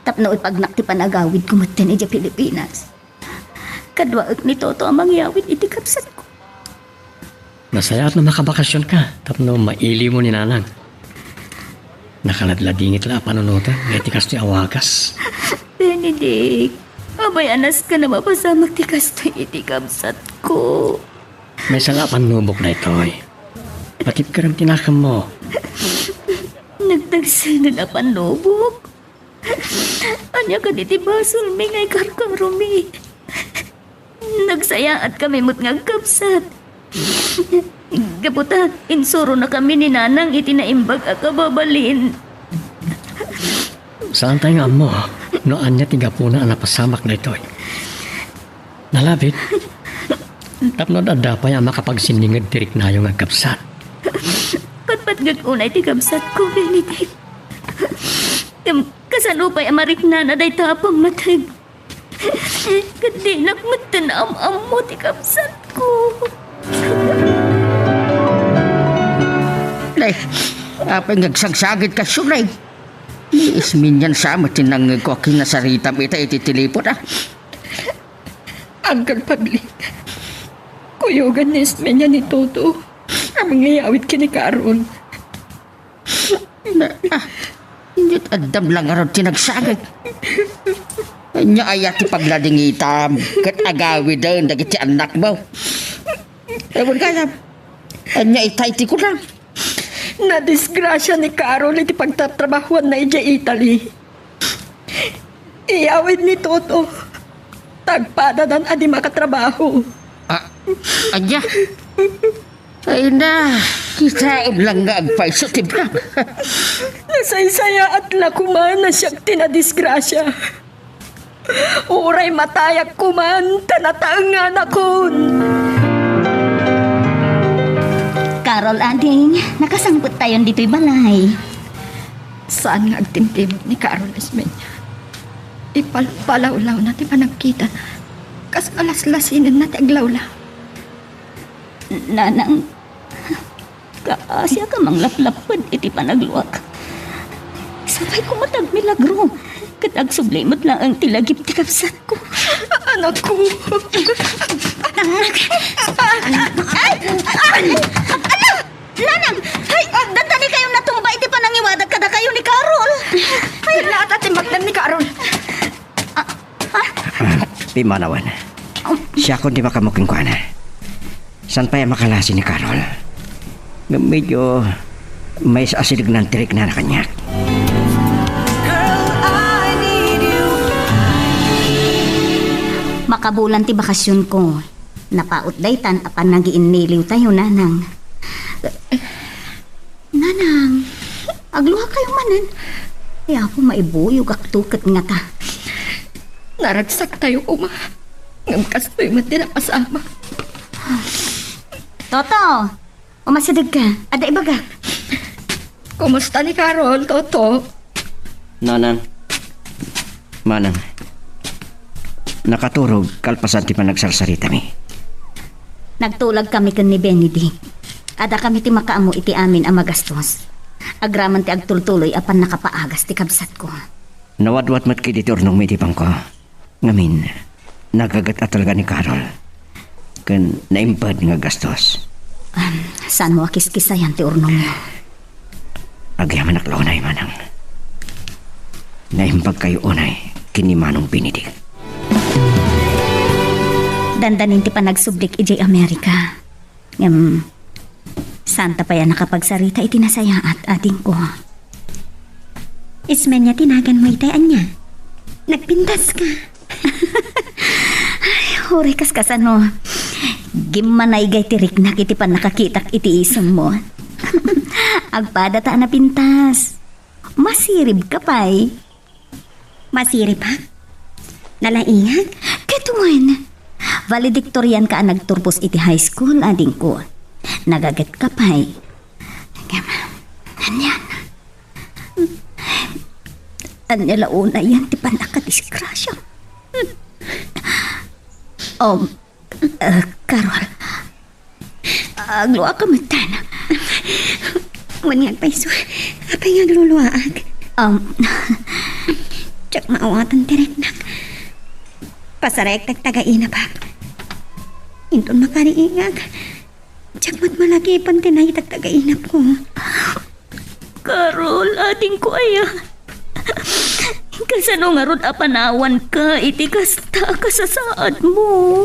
S2: Tapno ipagnak ti panagawid kumaten iti Pilipinas. Kadwaak ni Toto ang mangyawid iti kapsat ko.
S6: Masaya at na makabakasyon ka. Tapno maili mo ni nanang. Nakaladladingit la panunutan. Ngetikas ti awagas.
S2: Benedict, abay anas ka na mapasamak ti kastoy iti kapsat ko.
S6: May sala panubok na ito'y. Patip ka rin tinakam mo.
S2: Nagtagsa na panlubok.
S3: Anya ka diti basol mi ngay karkarumi. Nagsayaat kami mut ngagkapsat. Gabutat, insuro na kami ni Nanang itinaimbag akababalin.
S6: Saan tayo nga mo? Noan niya tigapuna ang napasamak na ito. Nalabit. Tapno dadapay ang makapagsiningad tirik na yung agkapsat.
S3: Patpatgag unay ti kabsat ko, Benedict. Kasanupay amarik na day tapang matag. Kadinak matanam mo ti kabsat ko.
S5: Lay, apay ngagsagsagit ka sunay. Liis minyan sa matinang ko kinasarita ita ititilipot
S4: Uncle Pablik, kuyugan ni Ismenya ni Toto. Ang ngayawit kini Karon.
S5: Hindi adam lang aron tinagsagit. Anya ayat ti paglading itam. Kat agawi daw dagiti anak mo. Ewan kaya. Anya itay ti ko lang.
S4: Nadisgrasya ni Carol iti pagtatrabahuan na ija Italy. Iyawid ni Toto. Tagpada dan adi makatrabaho.
S5: Anya. Ay na. Kita lang nga agpaiso tibla.
S4: Nasaysaya at lakuman na siyang tinadisgrasya. Uray matayak kuman tanataangan akon.
S2: Carol, ading, nakasangpot tayon dito'y balay.
S4: Saan nga agtimtimog ni Carol Ismenya? Ipalpalaw-law natin pa nagkita na. Kas alas-lasinin natin aglawla.
S2: Nanang, kaasya ka mang laplapad iti panagluwak. Sabay ko matag milagro. Katag sublimot lang ang tilagip ti kapsat ko.
S4: Anak ko!
S2: Nanang! Ay! Dadali kayong natumba iti panangiwadag kada kayo ni Carol.
S4: Ay, lahat at magdan ni Carol.
S7: Pimanawan. Siya kung di makamuking ko na. San pa yung makalasi ni Carol? Medyo may asilig ng tirik na kanya.
S2: Makabulan ti bakasyon ko. Napaot daytan apan nagiiniliw tayo, Nanang. Nanang, agluha kayo manan. Kaya ako maibuyog aktukat nga ta.
S4: Naragsak tayo uma. Ngamkas to'y mati na pasama.
S2: Toto, umasadag ka. Ada ibaga.
S4: Kumusta ni Carol, Toto?
S7: Nanang. Manang. Nakaturog, kalpasan ti pa nagsarsarita mi.
S2: Nagtulag kami kan ni Benedict. Ada kami ti makaamo iti amin ang magastos. Agraman ti agtultuloy apan nakapaagas ti kabsat ko.
S7: Nawadwat mat kay ditor nung may tipang ko. Ngamin, nagagat at talaga ni Carol. Kan naimpad nga gastos.
S2: Saan mo akiskisayan ti urnong mo?
S7: Agyaman aklaw na manang. Naimpag kayo unay, kini Manong Benedict.
S2: Dandanin ti panagsublik ijay Amerika. Santa pa yan nakapagsarita iti nasaya at ading ko.
S3: Ismenya tinagan mo itayan niya. Nagpintas ka.
S2: Ay, huri kaskasano. Gimanay gay tirik na iti pan nakakitak iti isang mo. Agpada ta na pintas. Masirib ka pa'y.
S3: Masirip ha? Nalaingag?
S2: Ketuan. Valedictorian ka nagturpos iti high school, ading ko. Nagagat ka pa'y. Anyan. Anya launa yan, ti panakadisgrasya. Carol. Agluwa ka matana.
S3: Manyag pa iso. Apay nga gluluwaag. Tsak maawatan tireknak. Pasarek tagtagaina pa. Inton makariingag. Tsak mat malaki pantinay tagtagaina po.
S2: Carol, ating ko aya. Kasano nga ron apanawan ka, iti kasta kasasaad mo.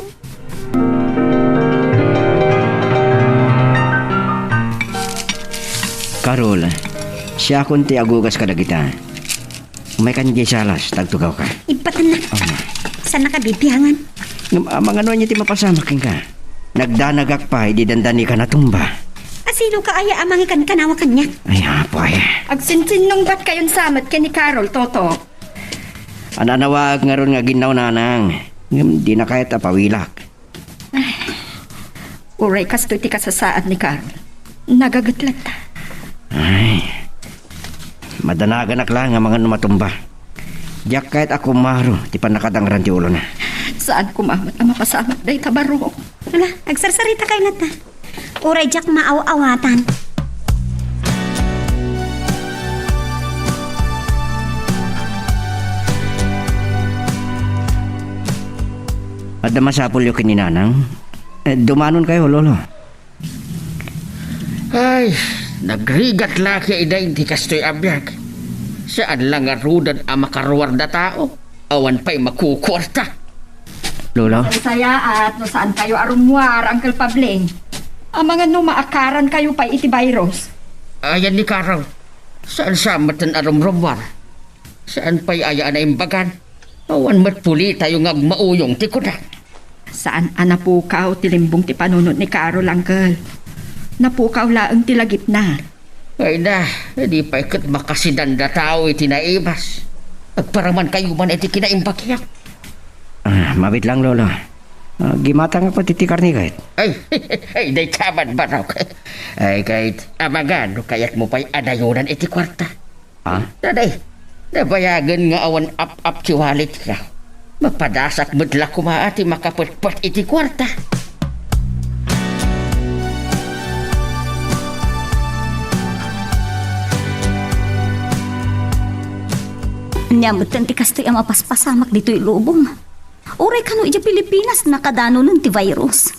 S7: Carol, siya kunti agugas ka kita. May kanjay salas, tagtugaw ka.
S2: Ipatan na. Saan nakabibiyangan?
S7: Mga ano niya ti mapasamakin ka. Nagdanagak pa, hindi dandani ka natumba.
S2: Asilo ka aya amang ikan kanawa kanya.
S7: Ay, apo ay.
S4: Agsinsin nung ba't kayon samat kay ni Carol, Toto?
S7: Ananawag nga ron nga ginaw nanang. Di na kahit apawilak.
S4: Uray kasto iti kasasaad ni Carol. Nagagatlat ta.
S7: Ay, madanagan lang nga mga numatumba. Diyak kahit ako maro, ti panakadangran ti ulo na.
S4: Saan kumamat ang mapasamat day tabaro?
S2: Wala, agsarsarita kayo na ta. Uray jak maaw-awatan.
S7: At masapol yung kininanang. Dumanon kayo, lolo.
S5: Ay, nagrigat laki iday di kastoy abiyag. Saan lang arudan ang makaruwar na tao? Awan pa'y makukwarta.
S7: Lolo?
S4: Saya at no saan kayo arumwar, Uncle Pabling? Ang mga maakaran kayo pa iti virus.
S5: Ayan ni Carol. Saan samatan arumrumwar? Saan pa'y ayaan na imbagan? Awan matpuli tayo nga mauyong tikudan.
S4: Saan napukaw tilimbong ti panunod ni Carol, Uncle? Napukaw laang tilagip na.
S5: Ay na, hindi pa ikot makasidan na tao iti naibas. Agparaman kayo man iti kinaimbagyak.
S7: Mabit lang, lolo. Gimata nga patitikar ni kahit.
S5: Ay, day kaman ba raw? Ay, kahit amagan, kaya't mo pa'y adayunan iti kwarta. Daday, nabayagan nga awan up kiwalit ka. Mapadasak madla kumaati makapatpat iti kwarta.
S2: Nyamutan ti kastoy ang mapaspasamak dito ilubong. Uray kano ija Pilipinas nakadano nun ti virus.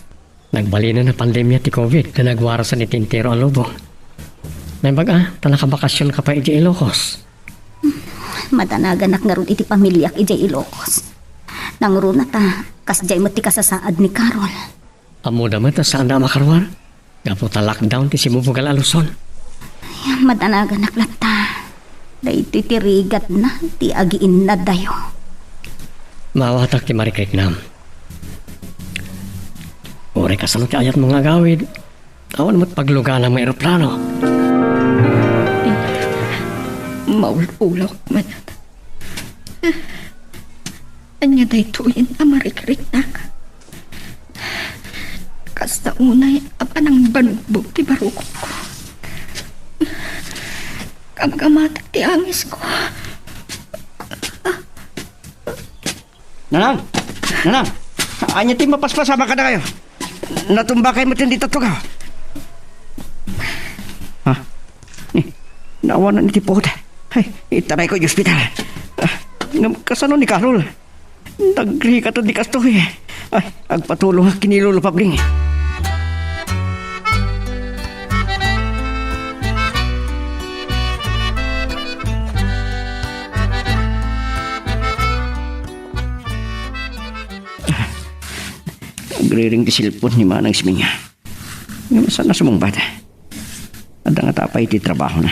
S6: Nagbali na pandemya ti COVID na nagwarasan ni Tintero ang lubong. May baga, talakabakasyon ka pa iti Ilocos.
S2: Madanagan nga ron iti pamilyak ija Ilocos. Nangruna ta, kasjay mati kasasaad ni Carol.
S6: Amo damat ta saan na makarwar? Gapo ta lockdown ti Simubugal Aluson.
S2: Madanagan naklata. Dahito ti rigat na, ti agiin na dayo.
S6: Mawatak ti Marikrik nam. Ore kasano ti ayat mga gawid. Awan mo't pagluga ng may aeroplano.
S4: Maululok man. Anya daytoyin ang marikrik na ka. Kasta unay apa nang banugbog ti barukot ko. Kagamatak ti angis ko.
S7: Nanang! Nanang! Anya ti mapaspasama ka na kayo. Natumba kayo mo dito ka. Nawanan ni tipot. Ay, itaray ko yung ospital. Kasano ni Carol? Nagri ka to di kastoy. Ay, agpatulong ang kinilolo Pabling. Nagriring di silpon ni Manang Siminya. Ngayon saan na sumong bata? Ada nga tapay ti trabaho na.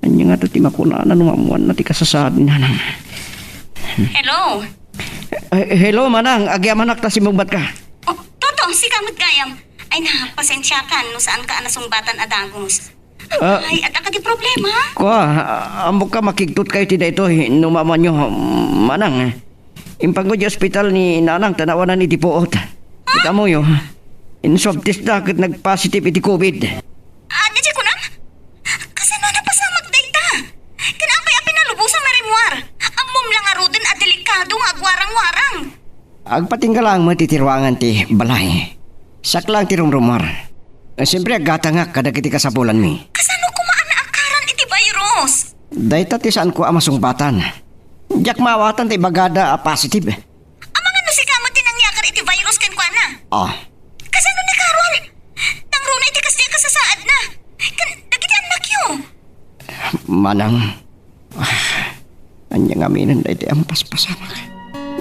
S7: Anya nga to ti makunaan na numamuan na ti kasasad ni Nanang.
S8: Hello?
S7: Hello, Manang. Agyaman akta si mong bat ka.
S8: Oh, Toto, si Kamot Gayam. Ay na, pasensya ka no saan ka anasumbatan adagos. Ay, at ka di problema.
S7: Ambok ka makigtut kayo ti dayto numamuan nyo, Manang. Impanggo di ospital ni Nanang tanawanan ni Tipoot. Kita mo yo. In-swab test na kat nag-positive iti COVID.
S8: Di ko na? Kasi no napasamag dayta. Kinapay apin na lubusan marimwar. Ang mum lang aruden at delikado nga agwarang-warang.
S7: Agpatinggalang matitirwangan ti balay. Saklang ti rumrumar. Siyempre agata nga kada kiti kasapulan mi.
S8: Kasano kumaan na akaran iti virus?
S7: Dayta ti saan ko amasumbatan. Diyak mawatan ti bagada positive.
S8: Amang ano si Kamot tinangyakar iti virus ken kwa na? Kasano ni Carol? Nangruna iti kasdi kasasaad na. Kan dagiti anak yo.
S7: Manang. Anya nga minan dahi ti ampaspasama ka.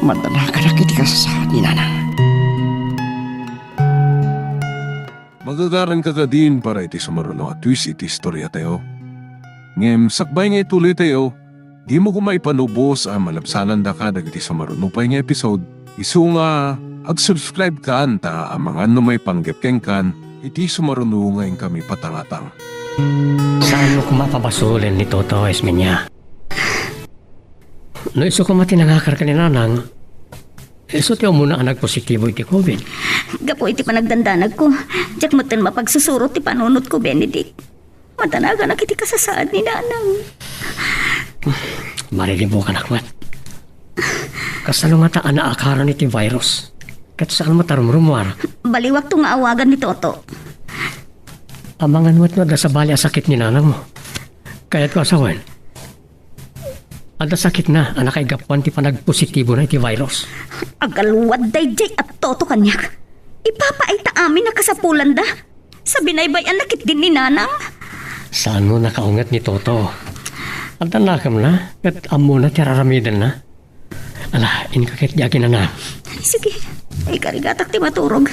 S7: Madala ka na kiti kasasaad ni Nanang.
S1: Magagaran ka ka din para iti sumaruno at twist iti istorya tayo. Ngem sakbay nga ituloy tayo, di mo ko maipanubos ang malabsanan da ka dagiti sumarunupay nga episode. Isu nga, ag-subscribe ka anta ang mga may panggepkeng kan, iti sumarunungay kami patangatang.
S6: Saan mo ko mapabasulin ni Toto Esminya? No iso ko matinangakar ka ni Nanang, iso tiyo muna ang nagpositibo iti COVID.
S2: Gapo iti panagdandanag ko. Diyak mo tin mapagsusurot ti panunot ko, Benedict. Matanaga na kiti kasasaad ni Nanang.
S6: Marilibo ka nakmat. Kasalo nga taan na akaran iti virus. Kat saan mo tarumrumwar.
S2: Baliwag to nga awagan ni Toto.
S6: Amangan mo't no, da sa bali ang sakit ni Nanang mo. Kaya't ko asawan. Ada sakit na, anak ay gapuan ti panagpositibo na iti virus.
S2: Agaluwad dayjay at Toto kanyak. Ipapaita amin na kasapulan da. Sa binaybay ang nakit din ni Nanang.
S6: Saan mo nakaungat ni Toto? At nakam na, at amo na tiraramidan na. Ala, inkakit yakin na na.
S2: Sige, ay karigatak ti maturog.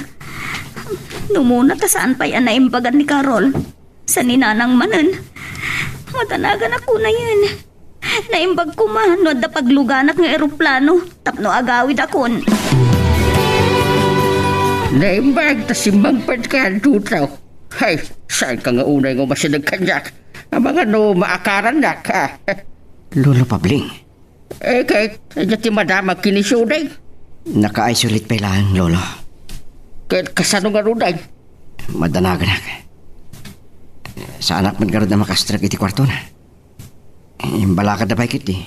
S2: Numuna ta saan pa'y naimbagan ni Carol. Sa ni Nanang manan. Matanagan ako na yan. Naimbag ko man, no da pagluganak ng eroplano. Tapno agawid akon.
S5: Naimbag, tasimbang pagkaan tutaw. Hay, saan ka nga unay nga masinag kanyak? Ang mga no maakaran na ka.
S7: Lolo Pabling,
S5: Kahit ti madama kinisuday.
S7: naka-isolate pa ilan, Lolo.
S5: Kahit kasano nga ruday.
S7: Madanagan ako. Sa anak man garod na makastrag iti kwarto na. Imbalakad na baikit di.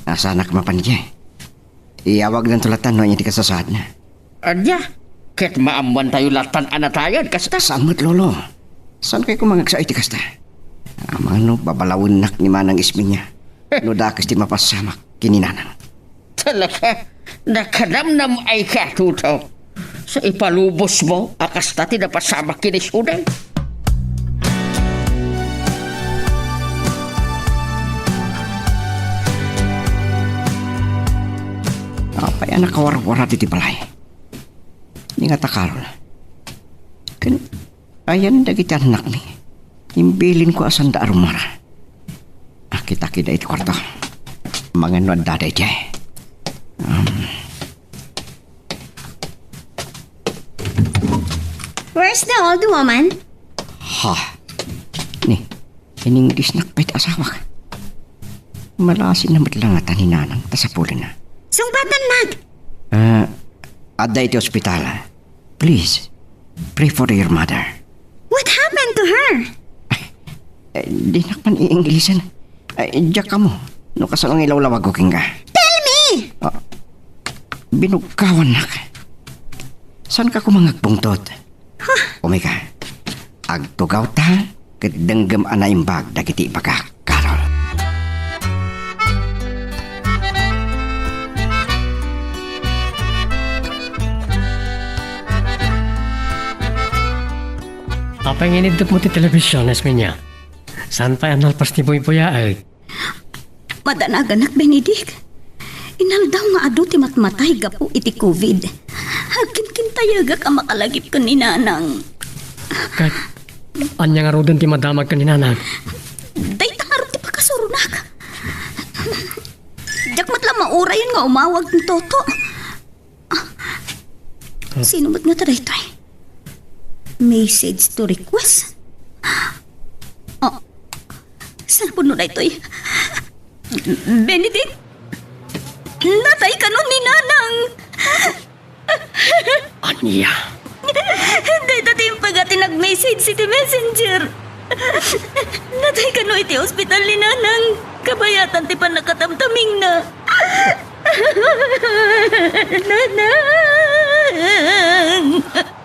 S7: Nasa anak mapanidya. Iawag ng tulatan no iti kasasaad na.
S5: Anya, kahit maamuan tayo latan anatayan, kasta.
S7: Saan mo't, Lolo? Saan kayo kumangag sa iti kasta? Mga no, babalawin nak ni Manang Isminya. No dakas di mapasamak kininanang.
S5: Talaga, nakanamnam ay ka, tutaw. Sa ipalubos mo, akas tati na pasama kinisuday.
S7: Apay anak kawar-warat iti balay. Ni nga takarol. Ayan dagiti anak ni. Imbilin ko asan da arumara. Akita-kita iti kwarto. Mga nuad daday jay.
S3: Where's the old woman?
S7: Ha. Ni, ining disnak pa'y asawa ka. Malasin na matlangatan ni Nanang tasapulan na.
S3: Sungbatan mag.
S7: Adda iti ospital. Please, pray for your mother.
S3: What happened to her?
S7: Di nakman i-Englisan. Diyak ka mo. No kasalang ilawlawag ko king ka.
S3: Tell me!
S7: Binugkawan nak. Saan ka kumangagpungtot? Umika, agtugaw ta, kadanggam anaimbag dagiti ipagak, Carol.
S6: Apay nginidok mo ti telebisyon, Esminya. Saan pa ang nalpas ni Boy ay?
S2: Madanagan nak, Benedict. Inaldaw nga adu ti matmatay gapo iti COVID. Hagkin tayaga ka makalagip ka ni Nanang.
S6: Kahit anya nga rodan ti madamag ka ni Nanang.
S2: Day tangaro ti pagkasurunak. Diyak matla maurayan nga umawag ni Toto. Sino mat nga taray toy? Message to request? Oh, saan po nun na ito'y? Benedict? Natay ka nun ni Nanang!
S6: Anya?
S2: Day tatim pagati nag-message si messenger. Natay ka nun iti hospital ni Nanang. Kabayatan ti pa nakatamtaming na. Nanang!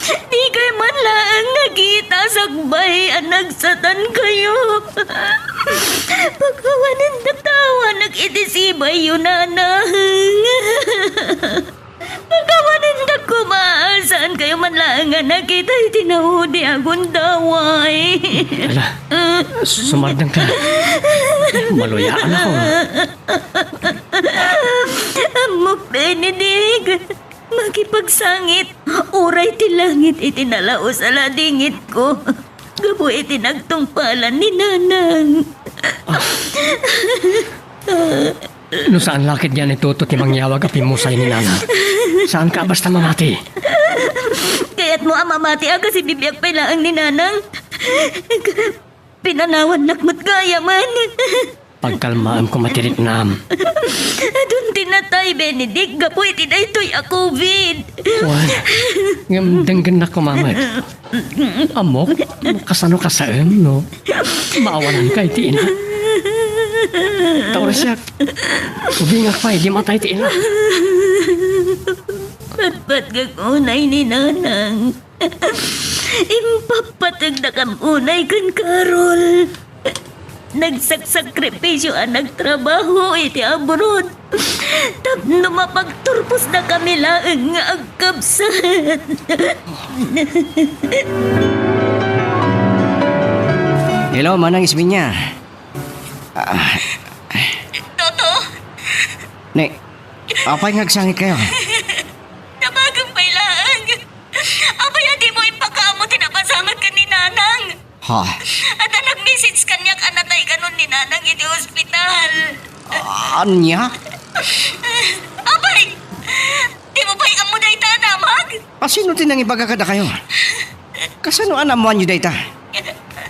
S2: Di kayo man lang nakita sakbay ang nagsatan kayo. Pagkawanin na tawa nag-itisibay yun, Nanang. Pagkawanin na kumaasan kayo man lang nga nakita itinahudi akong daway.
S6: Ala, sumardang ka. Maluyaan ako.
S2: Amok, Benedict. Makipagsangit. Uray ti langit itinalao sa ladingit ko. Gabo itinagtungpalan ni Nanang.
S6: No saan lakit niya ni Toto ti mangyawag api mo sa ni Nana? Saan ka basta mamati?
S3: Kaya't mo amamati aga si bibiyag pailaang ni Nanang. Pinanawan nakmat gaya man.
S6: Pagkalmaan ko matirik nam.
S3: Doon tinatay, Benedict. Gapoy, tinaytoy a COVID.
S6: Wan, ngam denggan na ko mamay. Amok, kasano ka sa no? Maawalan ka iti ina. Tawra siya. Ubingak pa, di matay iti ina.
S3: Patpat kag unay ni Nanang. Impapatag na kam unay kan Carol. Nagsakripisyo ang nagtrabaho iti abroad. Tapno mapagturpos na kami laang nga agkabsat.
S7: Hello, Manang Isminya.
S8: Toto,
S7: Ne, apay ngagsangit kayo?
S8: nabagang pailaang. Abay, di mo ipakaamo tinapasamat ka ni Nanang.
S7: Ha?
S8: At ang nag-message kanyak anatay kanon ni Nanang iti ospital.
S7: Anya?
S8: Abay, di mo pa ikamu na itanamag?
S7: Sino tinang ipagkakada kayo? Kasano anamuan nyo dayta?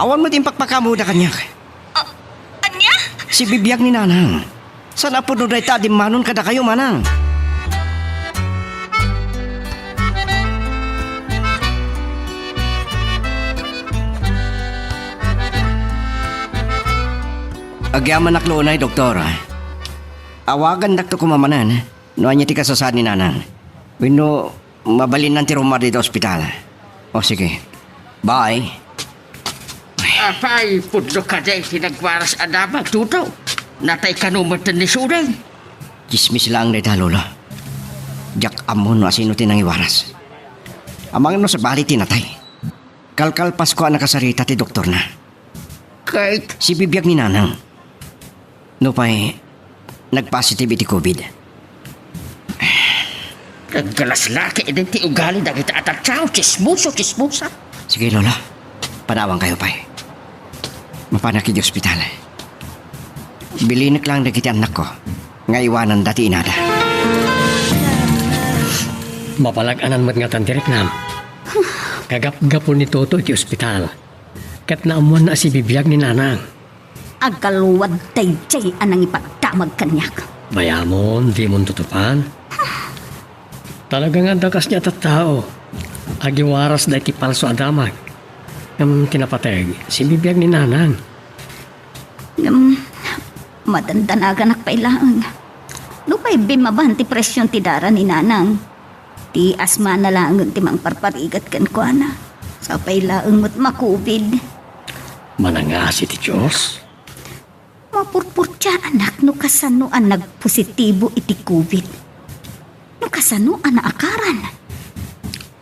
S7: Awan mo din pakpakamuda kanyak.
S8: Anya?
S7: Si bibiyag ni Nanang. Sana po doon dayta di manon kada kayo, Manang. Agyaman nakloonay, doktor. Awagan dakto kumamanan. Noan niya ti kasasad ni Nanang. Wino, mabalin ng tirumar dito ospital. O sige. Bye.
S5: Apay, pudlo ka day, tinagwaras adamag, Tuto. Natay kanumatan ni Suday.
S7: Chismis lang dayta, Lolo. Jak amon no asino tinangiwaras. Amang no sa bali tinatay. Kalkal Pasko ang nakasarita ti doktor na.
S5: Kahit
S7: Si bibiyag ni Nanang. No pa'y nag-positive iti COVID.
S5: naggalas laki din ti ugali dagiti atatsaw, chismusa.
S7: Sige, Lola. Panawang kayo pa'y. Mapanak iti ospital. Bilinak lang dagiti anak ko. Nga iwanan dati inada.
S6: Mapalaganan mo't nga tantirik nam. Kagap-gapon ni Toto iti ospital. Kat naamuan na si bibiyag ni Nanang.
S2: Agkaluwad tay-jay anang ipagdamag kanyak.
S6: Bayamon, di mo tutupan. Talagang andakas niya tattao. Agiwaras na iti palso adamag. Ngam tinapateg, si bibiyag ni Nanang.
S2: Madandanagan pailaang. Lupay bimaban ti presyon ti dara ni Nanang. Ti asma na lang ti mang parparigat kan ko na. Sa pailaang mo't makubid.
S6: Manangasi ti Diyos.
S2: Mapurpurtya anak no kasano ang nagpositibo iti COVID. No kasano ang naakaran.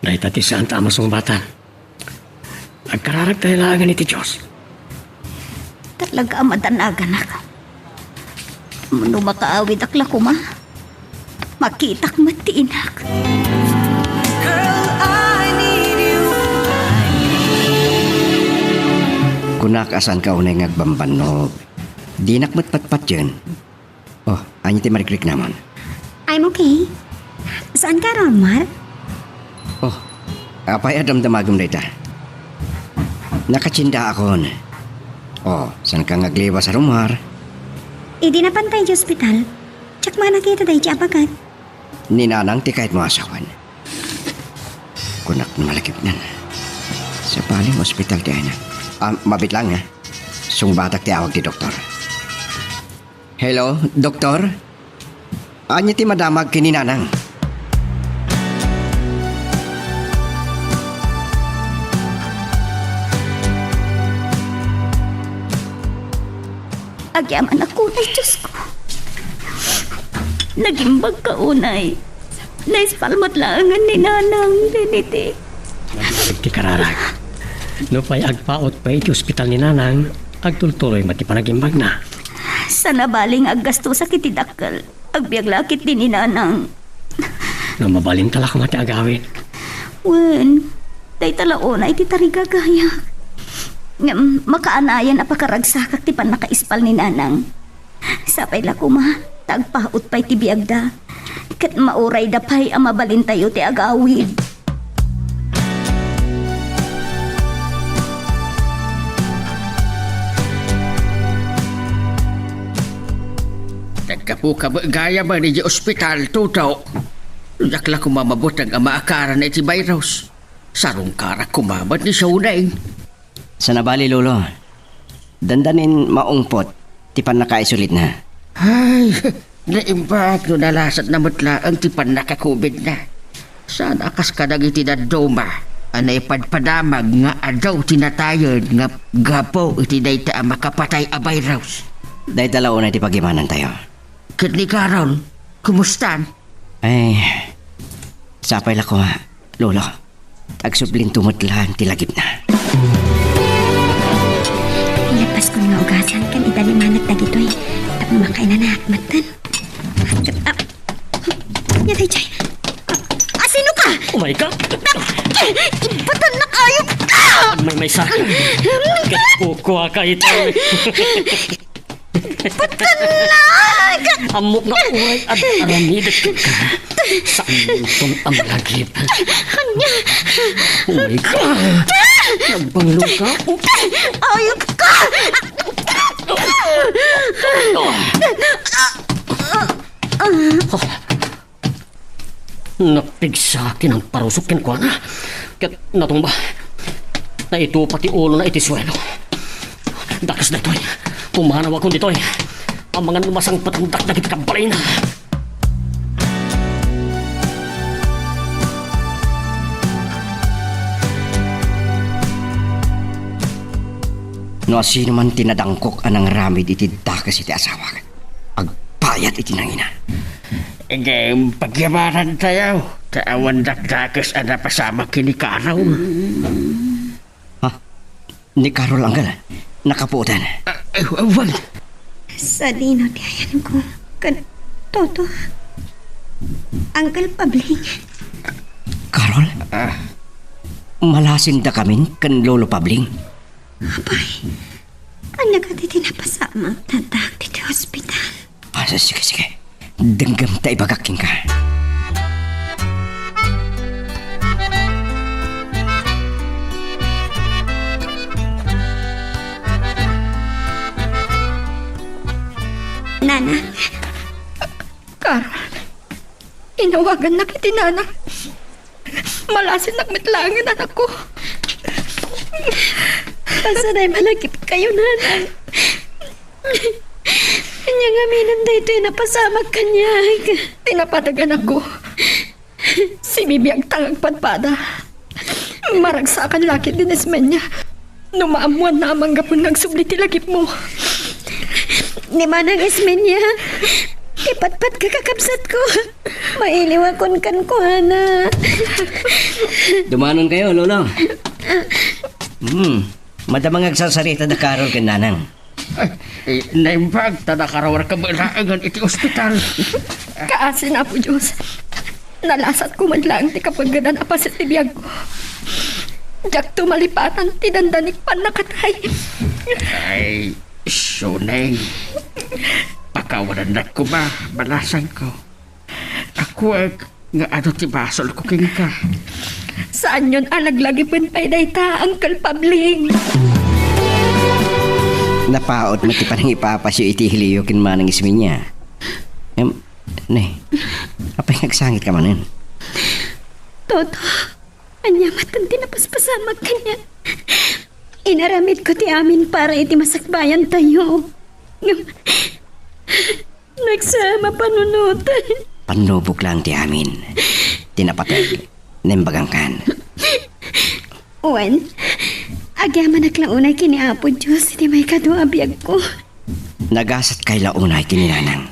S6: Naita ti saan tamasong batan. Nagkararag tayo lagan iti Diyos.
S2: Talaga madanagan ako. Mano makaawid akla ko ma. Makitak matiinak.
S7: Kunak asan ka unay ngagbambanog. Di nakmatpatpat yun. Oh, anyo ti marikrik naman.
S2: I'm okay. Saan ka ron, Mar?
S7: Oh, apay adamdamagom dayta. Nakatsinda ako. Oh, saan ka ngagliwa sa rumar?
S2: Idi na pantay di ospital. Tsak mga nakita tayo di apagat.
S7: Ninanang ti kahit mo asawan. Kunak na malakip nan. Sa paling ospital ti anak. Mabit lang ha. Sungbatak ti awag ti doktor. Hello, doktor? Anya ti madamag kininanang.
S2: Agyaman ako na Diyos ko. Nagimbag ka unay. Naispalmat langan ni Nanang, Benedict.
S6: Nagsalig ti kararag. No pa'y agpaot pa iti ospital ni Nanang, agtultuloy mati panagimbag na.
S2: Sana baling aggasto sa kitidakkel. Agbiaglakit din ni Nanang.
S6: No mabalin tala ka mati agawin.
S2: Wen, day talaon ay titarigagaya. Ngam, makaanayan apakaragsak ti pan nakaispal ni Nanang. Sapay la ko ma, tagpaot pa'y tibiyagda. Kat mauray da pa'y ang mabalin tayo ti agawid.
S5: Nagkapo ka ba gaya ba ni ospital, Tuto? Yakla kumamabot ang amaakaran na iti virus. Sarong kara kumabot ni Saunay.
S7: Sa nabali, Lolo. Dandanin maungpot, tipan nakaisulit na.
S5: Ay, naimbag no nalasat na mutla ang tipan nakakubid na. Sana kas kadag iti na doma. Anay padpadamag nga adaw tinatayod nga gapo iti dayta ang makapatay a virus.
S7: Dahil dalaw na di pagimanan tayo.
S5: Kadni karon, kumustan?
S7: Ay, sapay la ko, Lolo. Agsublin tumutlan tilagip na.
S2: Ilapas ko nga ugasan kan idalimanat na gito'y. Tapos makain na nakmatan. Yatay, Chay. Sino ka?
S6: Oh my God!
S2: Batan na kayo ka!
S6: May sakit. Kukuha ka ito.
S2: Batan na!
S6: Amok na uray at aramidat ka. Saan itong amlagip?
S2: Kanya!
S6: Oh my God! Nagbanglo ka?
S2: Ayok ka!
S6: Napigsakin ang parusukin ko na. Kat natumba. Na ito pati ulo na itiswelo. Dakas na ito'y. Pumanaw ako dito'y. Ang mga lumasang patandak na kitikabalay na.
S7: No sino man tinadangkok anang ramid iti dakas iti asawa. Agpayat iti nangina.
S5: Ngayon, pagyamaran tayo. Taawan dakdakas ang napasama kini Karaw.
S7: Ni Carol Anggal, nakapuotan.
S5: Wag.
S3: Sa dino di ayan ko. Toto. Uncle Pabling.
S7: Carol? Malasin da kamin kan Lolo Pabling.
S3: Abay. Ang nagatiti na pasama. Tatak dito hospital.
S7: Sige. Denggam tayo bagaking ka.
S3: Nana.
S4: Carol, inawagan na kiti nana. Malasin nagmitlangan anak ko.
S3: Pasanay malagip kayo, nanay. Kanyang aminan da ito'y napasamag kanya.
S4: Tinapadagan ako. Si Bibi ang tangang padpada. Maragsakan laki din esmen niya. Numaamuan na amang gapon nagsubli tilagip mo.
S3: Ni manang ismen niya. Ipatpat kakakapsat ko. Mailiwakon kan ko, Hana.
S7: Dumanon kayo, Lolo. Madamang agsasarita da Carol kan nanang.
S5: Naimbag, tanakarawar ka malaangan iti ospital.
S4: Kaasin na po, Diyos. Nalasat ko man lang ti kapag ganan apasit ti biyag ko. Diyak tumalipatan ti dandanik pan nakatay.
S5: Ay, Sunay. Pakawalan na ko ba, balasan ko. Ako nga ano ti basol ko king ka.
S4: Saan yun alaglagipin pa'y dayta, Uncle Pabling?
S7: Napaot mo ti panang ipapasyo iti hiliyokin manang ismi niya. Nay, apay nagsangit ka manin?
S3: Toto, anya matan tinapaspasamag kanya. Inaramid ko ti amin para iti masakbayan tayo. Nagsama panunutan.
S7: Panubok lang ti amin. Tinapatag, nembagang kan.
S3: Uwan, agyaman naglaunay kini Apo Diyos, iti may kaduabiyag ko.
S7: Nagasat kay launay tininanang.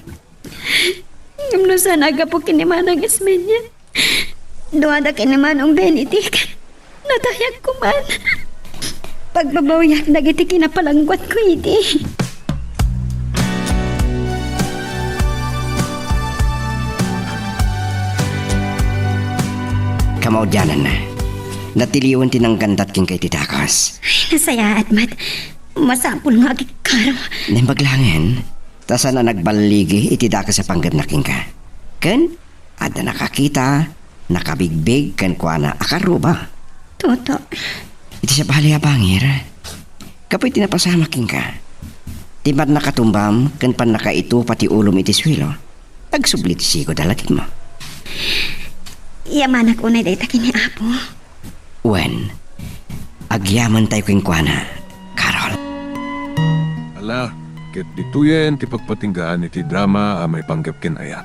S3: Ngamno sana aga po kinimanang ismen niya. Duwada kinimanong Benedict. Natayag ko man. Pagbabawiyak dagiti kinapalangguat ko iti.
S7: Kamaudyanan na. Natiliwan tinanggandat king kay titakas.
S3: Nasaya at mat. Masapul nga kikaro.
S7: Nembaglangan, Tasan na nagbaligi iti daka sa pangganaking ka. Ken, ada nakakita, nakabigbig kan kuana akaruba.
S3: Toto.
S7: Iti sa bali abangir. Kapoy tinapasamaking ka. Timat nakatumbam kan pan nakaito pati ulom iti swilo. Agsublit sigo dalagin mo.
S3: Yamanak unay day takin ni Apo.
S7: Wen, agyaman tayo kong kuana, Carol.
S1: Ala, ket dituyen ti pagpatinggaan iti drama a may panggap ken aya.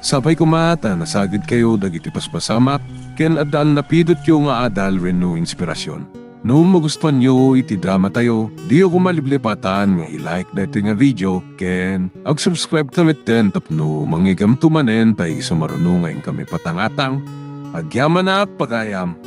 S1: Sabay kumata nasagid kayo dagiti paspasamak ken adal napidot yo nga adal wenno inspirasyon. No magustuhan nyo iti drama tayo, di ako maliblipatan nga i-like na iti nga video ken ag-subscribe tamit ten tapno mangigam tumanen tay sumarunungan kami patangatang agyaman na pagayam.